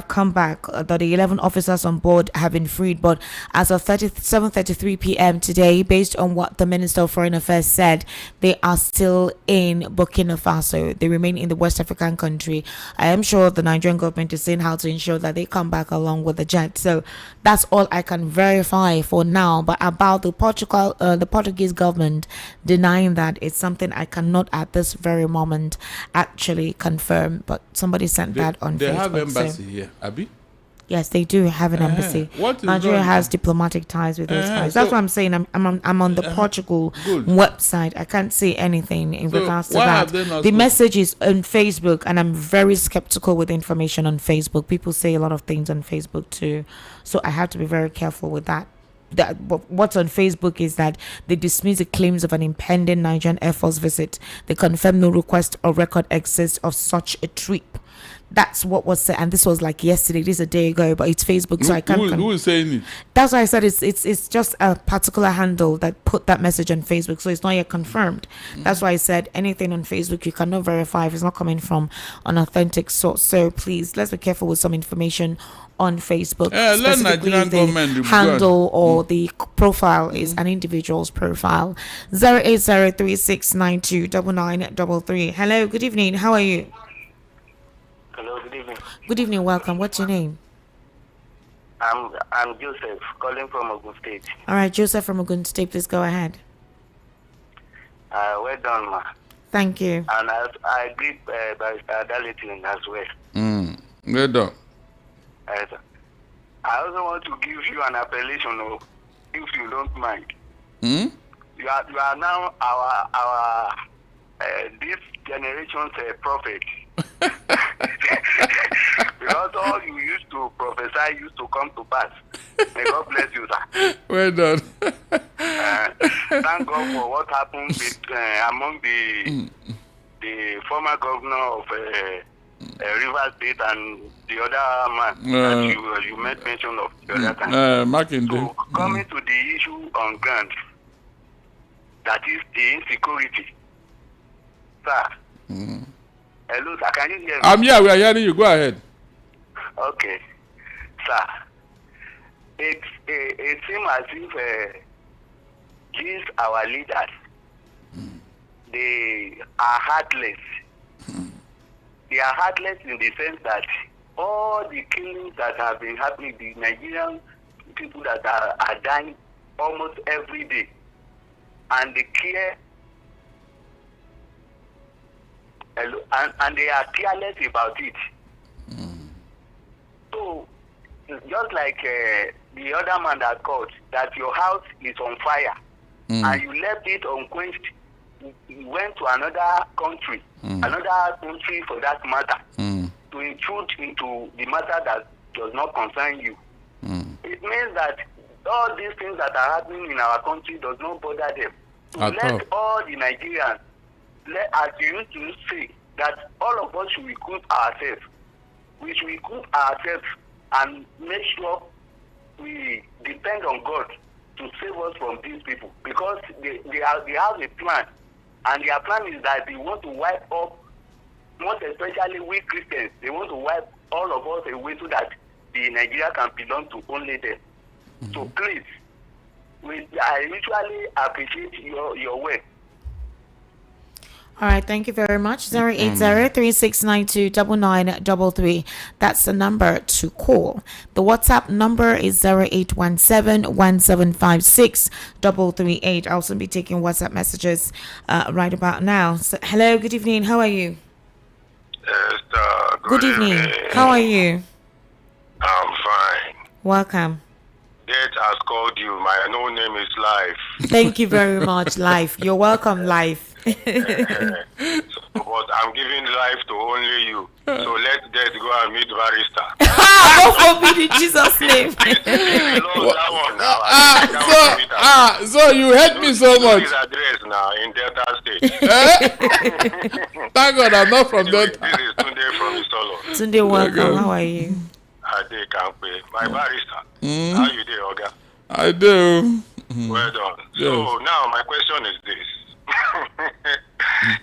come back, that the 11 officers on board have been freed. But as of 7:33 p.m. today, based on what the Minister of Foreign Affairs said, they are still in Burkina Faso. They remain in the West African country. I am sure the Nigerian government is saying how to ensure that they come back along with the jet. So that's all I can verify for now. But about the Portuguese government denying that, it's something I cannot at this very moment actually confirm. But somebody sent that on Facebook. They have embassy here, Abi? Yes, they do have an embassy. Nigeria has diplomatic ties with those guys. That's what I'm saying. I'm on the Portugal website. I can't say anything in regards to that. The message is on Facebook, and I'm very skeptical with information on Facebook. People say a lot of things on Facebook too, so I have to be very careful with that. What's on Facebook is that they dismiss the claims of an impending Nigerian Air Force visit. They confirm no request or record exists of such a trip. That's what was said, and this was like yesterday. This is a day ago, but it's Facebook, so I can't. Who is saying it? That's why I said it's just a particular handle that put that message on Facebook, so it's not yet confirmed. That's why I said anything on Facebook you cannot verify if it's not coming from an authentic source. So please, let's be careful with some information on Facebook. Specifically, if the handle or the profile is an individual's profile. 08036929933. Hello, good evening. How are you? Hello, good evening. Good evening, welcome. What's your name? I'm Joseph, calling from Ogun State. All right, Joseph from Ogun State, please go ahead. Well done, ma. Thank you. And I agree by Darlington as well. Well done. I also want to give you an appellation, if you don't mind. You are now our this generation's prophet. Because all you used to prophesy used to come to pass. May God bless you, sir. Well done. Thank God for what happened among the former governor of Rivers State and the other man that you made mention of the other time. So, coming to the issue on ground, that is the insecurity, sir. Hello, sir, can you hear me? I'm here, we are hearing you. Go ahead. Okay, sir. It seems as if these our leaders, they are heartless. They are heartless in the sense that all the killings that have been happening, the Nigerian people that are dying almost every day, and they care, and they are careless about it. So, just like the other man that called, that your house is on fire, and you left it unquenched, you went to another country for that matter, to intrude into the matter that does not concern you. It means that all these things that are happening in our country does not bother them. So let all the Nigerians, as you used to say, that all of us should recruit ourselves. We should recruit ourselves and make sure we depend on God to save us from these people, because they have a plan, and their plan is that they want to wipe up, most especially we Christians. They want to wipe all of us away so that the Nigeria can belong to only them. So please, I usually appreciate your work. All right, thank you very much. 080-3692-9933. That's the number to call. The WhatsApp number is 0817-1756-338. I'll also be taking WhatsApp messages right about now. So, hello, good evening. How are you? Good evening. How are you? I'm fine. Welcome. Death has called you. My no name is Life. Thank you very much, Life. You're welcome, Life. But I'm giving life to only you. So let Death go and meet Barrister. God forbid in Jesus' name. So you hate me so much. His address now in Delta State. Thank God I'm not from Delta. This is Tunde from Isolo. Tunde, welcome. How are you? Ade Kampe. My Barrister. How you doing, Oga? I do. Well done. Yes. So now my question is this.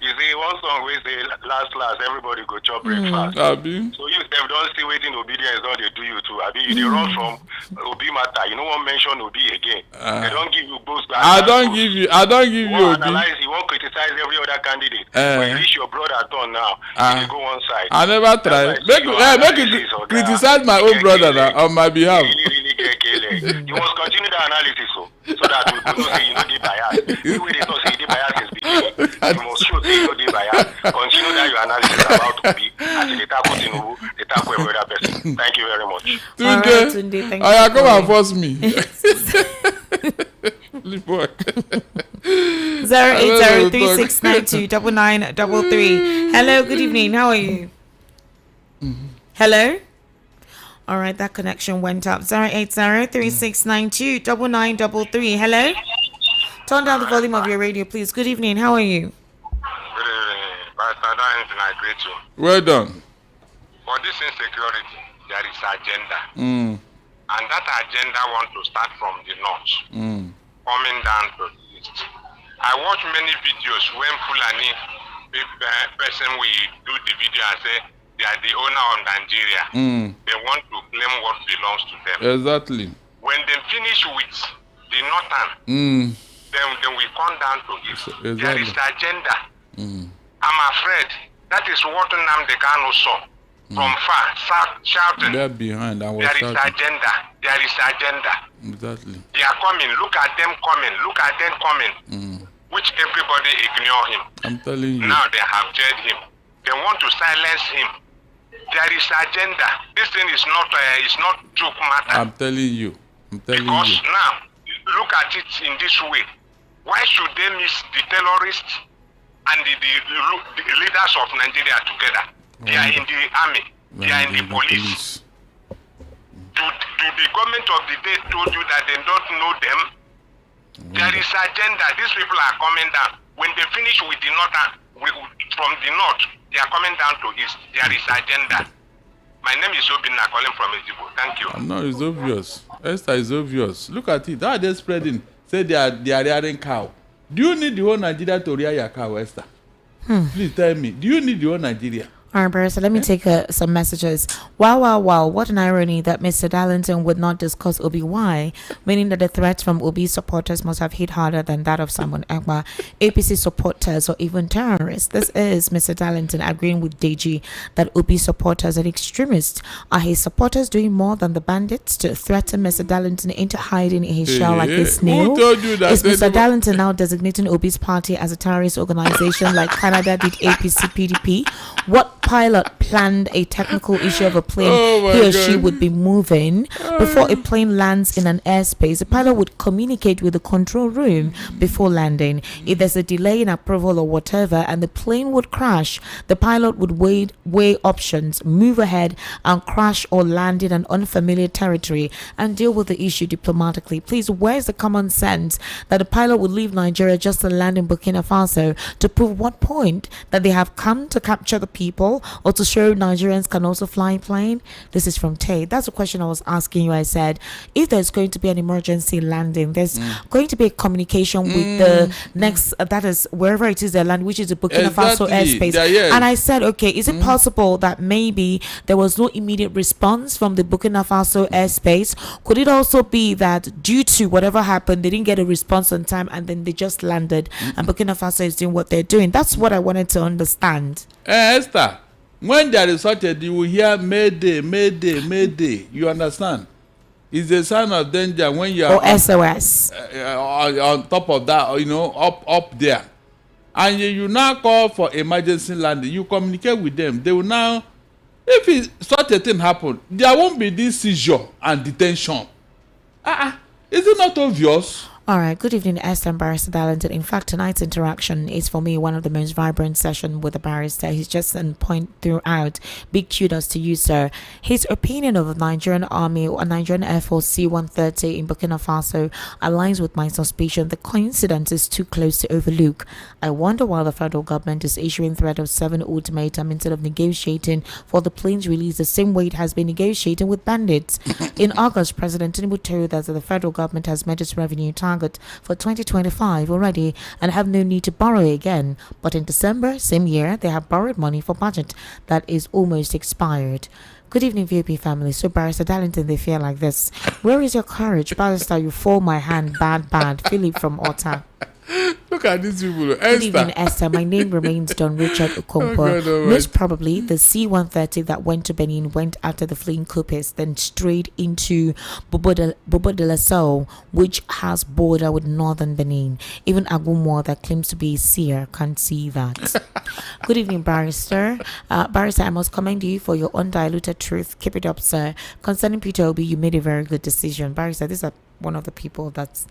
You see, one song we say last everybody go chop breakfast. So you them don't see waiting obedience, don't they do you too? They run from Obi matter. You know one mention Obi again. They don't give you both. I don't give you Obi. Analyze, you won't criticize every other candidate. When you reach your brother turn now, you go one side. I never try. Make you criticize my own brother on my behalf. You must continue the analysis so that we don't say you know the bias. The way they don't say the bias is beginning. You must show say you know the bias. Continue that your analysis about to be as the tackle Tinubu, the tackle every other person. Thank you very much. Tunde, thank you. Come and force me. 080-3692-9933. Hello, good evening. How are you? Hello? All right, that connection went up. 080-3692-9933. Hello? Turn down the volume of your radio, please. Good evening. How are you? Good evening. Pastor Darrington, I greet you. Well done. For this insecurity, there is agenda. And that agenda wants to start from the north, coming down to the east. I watch many videos when Fulani person will do the video and say they are the owner of Nigeria. They want to claim what belongs to them. Exactly. When they finish with the northern, then we come down to it. Exactly. There is agenda. I'm afraid that is what Nnamdi Kanu saw from far, shouting. They're behind. There is agenda. There is agenda. Exactly. They are coming. Look at them coming. Look at them coming. Which everybody ignore him. I'm telling you. Now they have jailed him. They want to silence him. There is agenda. This thing is not joke matter. I'm telling you. Because now, look at it in this way. Why should they miss the terrorists and the leaders of Nigeria together? They are in the army. They are in the police. Do the government of the day told you that they don't know them? There is agenda. These people are coming down. When they finish with the north, from the north, they are coming down to east. There is agenda. My name is Obina, calling from Ejibo. Thank you. No, it's obvious. Esther, is obvious. Look at it. How are they spreading? Say they are rearing cow. Do you need the whole Nigeria to rear your cow, Esther? Please tell me. Do you need the whole Nigeria? All right, Barrister, let me take some messages. Wow. What an irony that Mr. Darlington would not discuss Obi. Why? Meaning that the threats from Obi supporters must have hit harder than that of Simon Ekpa, APC supporters, or even terrorists. This is Mr. Darlington agreeing with Deji that Obi supporters and extremists. Are his supporters doing more than the bandits to threaten Mr. Darlington into hiding in his shell like a snail? Who told you that? Is Mr. Darlington now designating Obi's party as a terrorist organization like Canada did APC PDP? What pilot planned a technical issue of a plane he or she would be moving before a plane lands in an airspace? The pilot would communicate with the control room before landing. If there's a delay in approval or whatever and the plane would crash, the pilot would weigh options, move ahead and crash or land in an unfamiliar territory and deal with the issue diplomatically. Please, where's the common sense that the pilot would leave Nigeria just to land in Burkina Faso to prove what point that they have come to capture the people or to show Nigerians can also fly a plane? This is from Tay. That's the question I was asking you. I said, if there's going to be an emergency landing, there's going to be a communication with the next, that is wherever it is they land, which is the Burkina Faso airspace. And I said, okay, is it possible that maybe there was no immediate response from the Burkina Faso airspace? Could it also be that due to whatever happened, they didn't get a response on time and then they just landed and Burkina Faso is doing what they're doing? That's what I wanted to understand. Esther, when there is such a deal, you will hear Mayday, Mayday, Mayday. You understand? It's a sign of danger when you are or SOS on top of that, you know, up there. And you now call for emergency landing. You communicate with them. They will now, if such a thing happen, there won't be this seizure and detention. Is it not obvious? All right. Good evening, Esther and Barrister Darlington. In fact, tonight's interaction is for me one of the most vibrant sessions with the barrister. He's just on point throughout. Big kudos to you, sir. His opinion of the Nigerian Army or Nigerian Air Force C-130 in Burkina Faso aligns with my suspicion. The coincidence is too close to overlook. I wonder why the federal government is issuing threat of 7 ultimatum instead of negotiating for the plane's release the same way it has been negotiating with bandits. In August, President Tinubu told us that the federal government has met its revenue target for 2025 already and have no need to borrow again. But in December, same year, they have borrowed money for budget that is almost expired. Good evening, VP family. So, Barrister Darlington, they feel like this. Where is your courage? Barrister, you fall my hand. Bad. Philip from Otta. Look at these people. Good evening, Esther. My name remains Don Richard Okonkwo. Most probably, the C-130 that went to Benin went after the fleeing coupists, then straight into Bobo de la Soul, which has border with northern Benin. Even Agumo, that claims to be a seer, can't see that. Good evening, Barrister. Barrister, I must commend you for your undiluted truth. Keep it up, sir. Concerning Peter Obi, you made a very good decision. Barrister, this is one of the people that's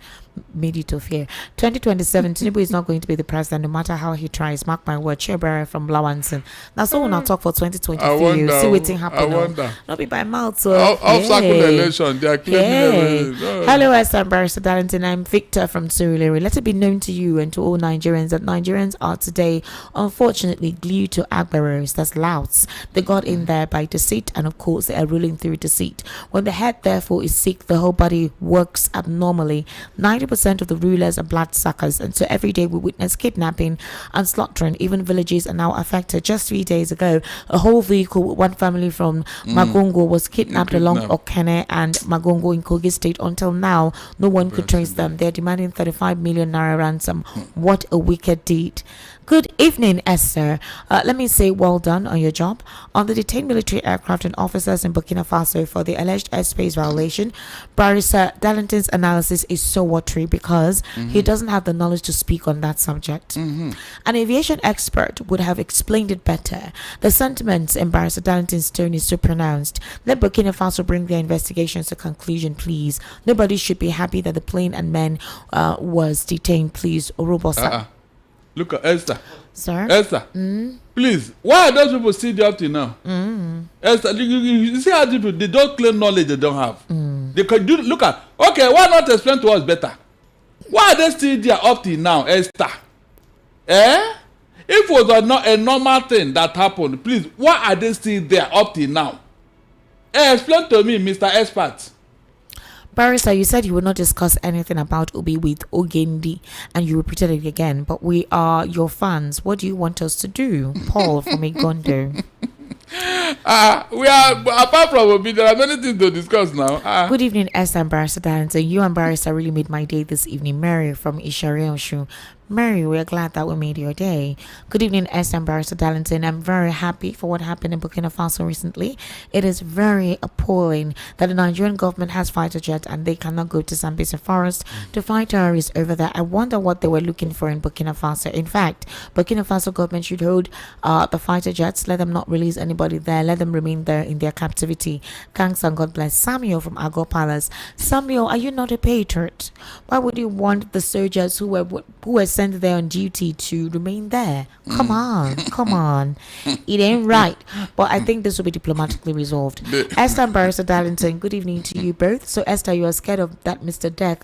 made you to fear. 2027, Tinubu is not going to be the president no matter how he tries. Mark my word. Chairbearer from Blawanson. Now, so when I talk for 2023, see what thing happen. Not be by mouth. So election, they are claiming. Hello, Esther and Barrister Darlington. I'm Victor from Surulere. Let it be known to you and to all Nigerians that Nigerians are today, unfortunately, glued to agberos, that's louts. They got in there by deceit, and of course, they are ruling through deceit. When the head, therefore, is sick, the whole body works abnormally. 90% of the rulers are bloodsuckers, and so every day we witness kidnapping and slaughtering. Even villages are now affected. Just 3 days ago, a whole vehicle with one family from Magongo was kidnapped along Okene and Magongo in Kogi State. Until now, no one could trace them. They're demanding 35 million naira ransom. What a wicked deed. Good evening, Esther. Let me say well done on your job. On the detained military aircraft and officers in Burkina Faso for the alleged airspace violation, Barrister Darlington's analysis is so watery because he doesn't have the knowledge to speak on that subject. An aviation expert would have explained it better. The sentiments in Barrister Darlington's tone is so pronounced. Let Burkina Faso bring their investigations to conclusion, please. Nobody should be happy that the plane and men was detained, please. Orobosa. Look at Esther. Sir? Esther, please, why are those people still there up to now? Esther, you see how people, they don't claim knowledge they don't have. They could do, look at, okay, why not explain to us better? Why are they still there up to now, Esther? If it was not a normal thing that happened, please, why are they still there up to now? Explain to me, Mr. Expert. Barrister, you said you would not discuss anything about Obi with Ogendi, and you repeated it again, but we are your fans. What do you want us to do? Paul from Igondo. We are, apart from Obi, there are many things to discuss now. Good evening, Esther and Barrister Darlington. You and Barrister really made my day this evening. Mary from Ishari Oshu. Mary, we're glad that we made your day. Good evening, Esther and Barrister Darlington. I'm very happy for what happened in Burkina Faso recently. It is very appalling that the Nigerian government has fighter jets and they cannot go to Sambisa Forest to fight terrorists over there. I wonder what they were looking for in Burkina Faso. In fact, Burkina Faso government should hold the fighter jets, let them not release anybody there, let them remain there in their captivity. Thanks and God bless. Samuel from Agor Palace. Samuel, are you not a patriot? Why would you want the soldiers who were sent there on duty to remain there? Come on. It ain't right. But I think this will be diplomatically resolved. Esther and Barrister Darlington, good evening to you both. So Esther, you are scared of that Mr. Deck.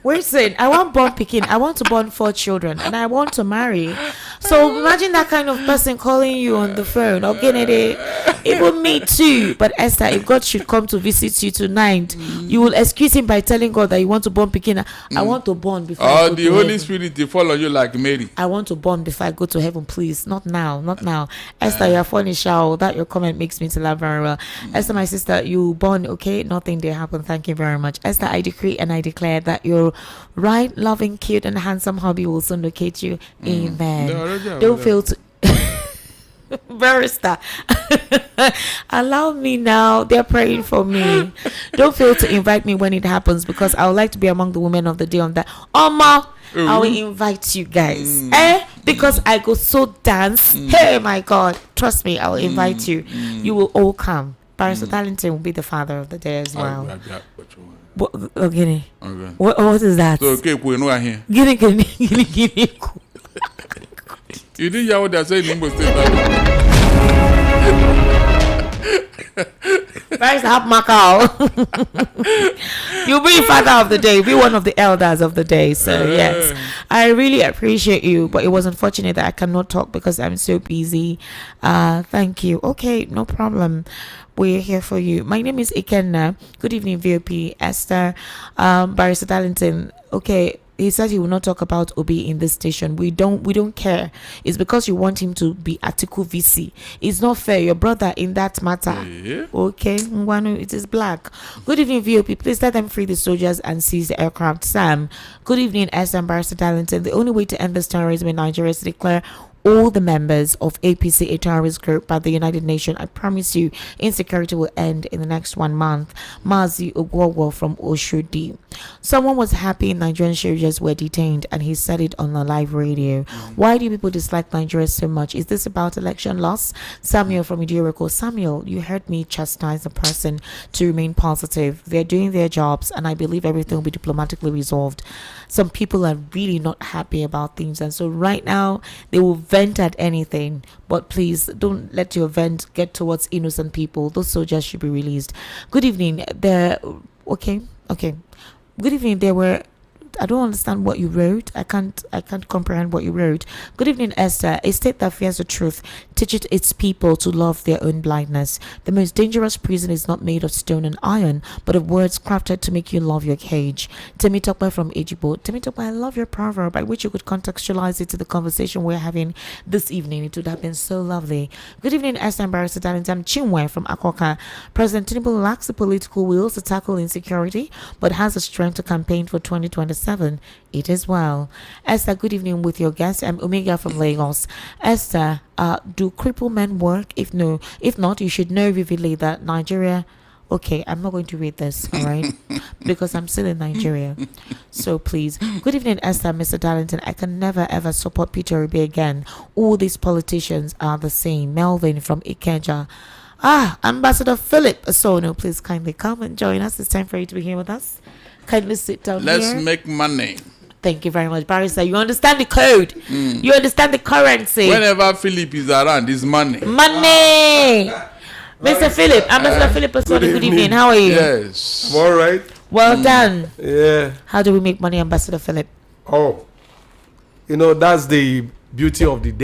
We're saying I want born Pekin. I want to born 4 children and I want to marry. So imagine that kind of person calling you on the phone. Okay, even me too. But Esther, if God should come to visit you tonight, you will excuse him by telling God that you want to born Pekin. I want to born before I go the to Holy heaven. Spirit they follow you like Mary. I want to born before I go to heaven, please. Not now. Esther, you're funny, Shao. That your comment makes me to laugh very well. Esther, my sister, you born, okay? Nothing did happen. Thank you very much. Esther, I decree and I declare that your right, loving, cute, and handsome hubby will soon locate you. Amen. Don't feel to Barrister, allow me now. They're praying for me. Don't fail to invite me when it happens because I would like to be among the women of the day on that. I will invite you guys. Because I go so dance. Hey, my God. Trust me, I will invite you. You will all come. Barrister Darlington will be the father of the day as well. What is that? So, okay, we know here. Guinea. You didn't hear what they're saying in English State. Barrister Macau. You'll be father of the day. You'll be one of the elders of the day. So yes, I really appreciate you. But it was unfortunate that I cannot talk because I'm so busy. Thank you. Okay, no problem. We're here for you. My name is Ikenna. Good evening, VOP. Esther, Barrister Darlington. Okay. He said he will not talk about Obi in this station. We don't care. It's because you want him to be Atiku VC. It's not fair. Your brother in that matter. Yeah. Okay, Nwanu, it is black. Good evening, VOP. Please let them free the soldiers and seize the aircraft. Sam. Good evening, S. and Barrister Darlington. The only way to end this terrorism in Nigeria is to declare all the members of APC a terrorist group by the United Nations. I promise you, insecurity will end in the next 1 month. Mazi Ogwowo from Oshodi. Someone was happy Nigerian soldiers were detained and he said it on a live radio. Why do people dislike Nigeria so much? Is this about election loss? Samuel from Idioriko. Samuel, you heard me chastise the person to remain positive. They're doing their jobs and I believe everything will be diplomatically resolved. Some people are really not happy about things and so right now they will vent at anything, but please don't let your vent get towards innocent people. Those soldiers should be released. Good evening. Okay. Good evening. I don't understand what you wrote. I can't comprehend what you wrote. Good evening, Esther. A state that fears the truth teaches its people to love their own blindness. The most dangerous prison is not made of stone and iron, but of words crafted to make you love your cage. Temitope from Ejibo. Temitope, I love your proverb by which you could contextualize it to the conversation we're having this evening. It would have been so lovely. Good evening, Esther and Barrister Darlington. Chinwe from Akoka. President Tinubu lacks the political will to tackle insecurity, but has the strength to campaign for 2027. It is well. Esther, good evening with your guest. I'm Omega from Lagos. Esther, do crippled men work? If not, you should know vividly that Nigeria. Okay, I'm not going to read this, all right? Because I'm still in Nigeria. So please. Good evening, Esther, Mr. Darlington. I can never ever support Peter Obi again. All these politicians are the same. Melvin from Ikeja. Ambassador Philip Asono, please kindly come and join us. It's time for you to be here with us. Kindly sit down. Let's make money. Thank you very much, Barrister. You understand the code. You understand the currency. Whenever Philip is around, it's money. Money. Mr. Philip, Ambassador Philip Asono, good evening. How are you? Yes. I'm all right. Well done. Yeah. How do we make money, Ambassador Philip? Oh, that's the beauty of the day.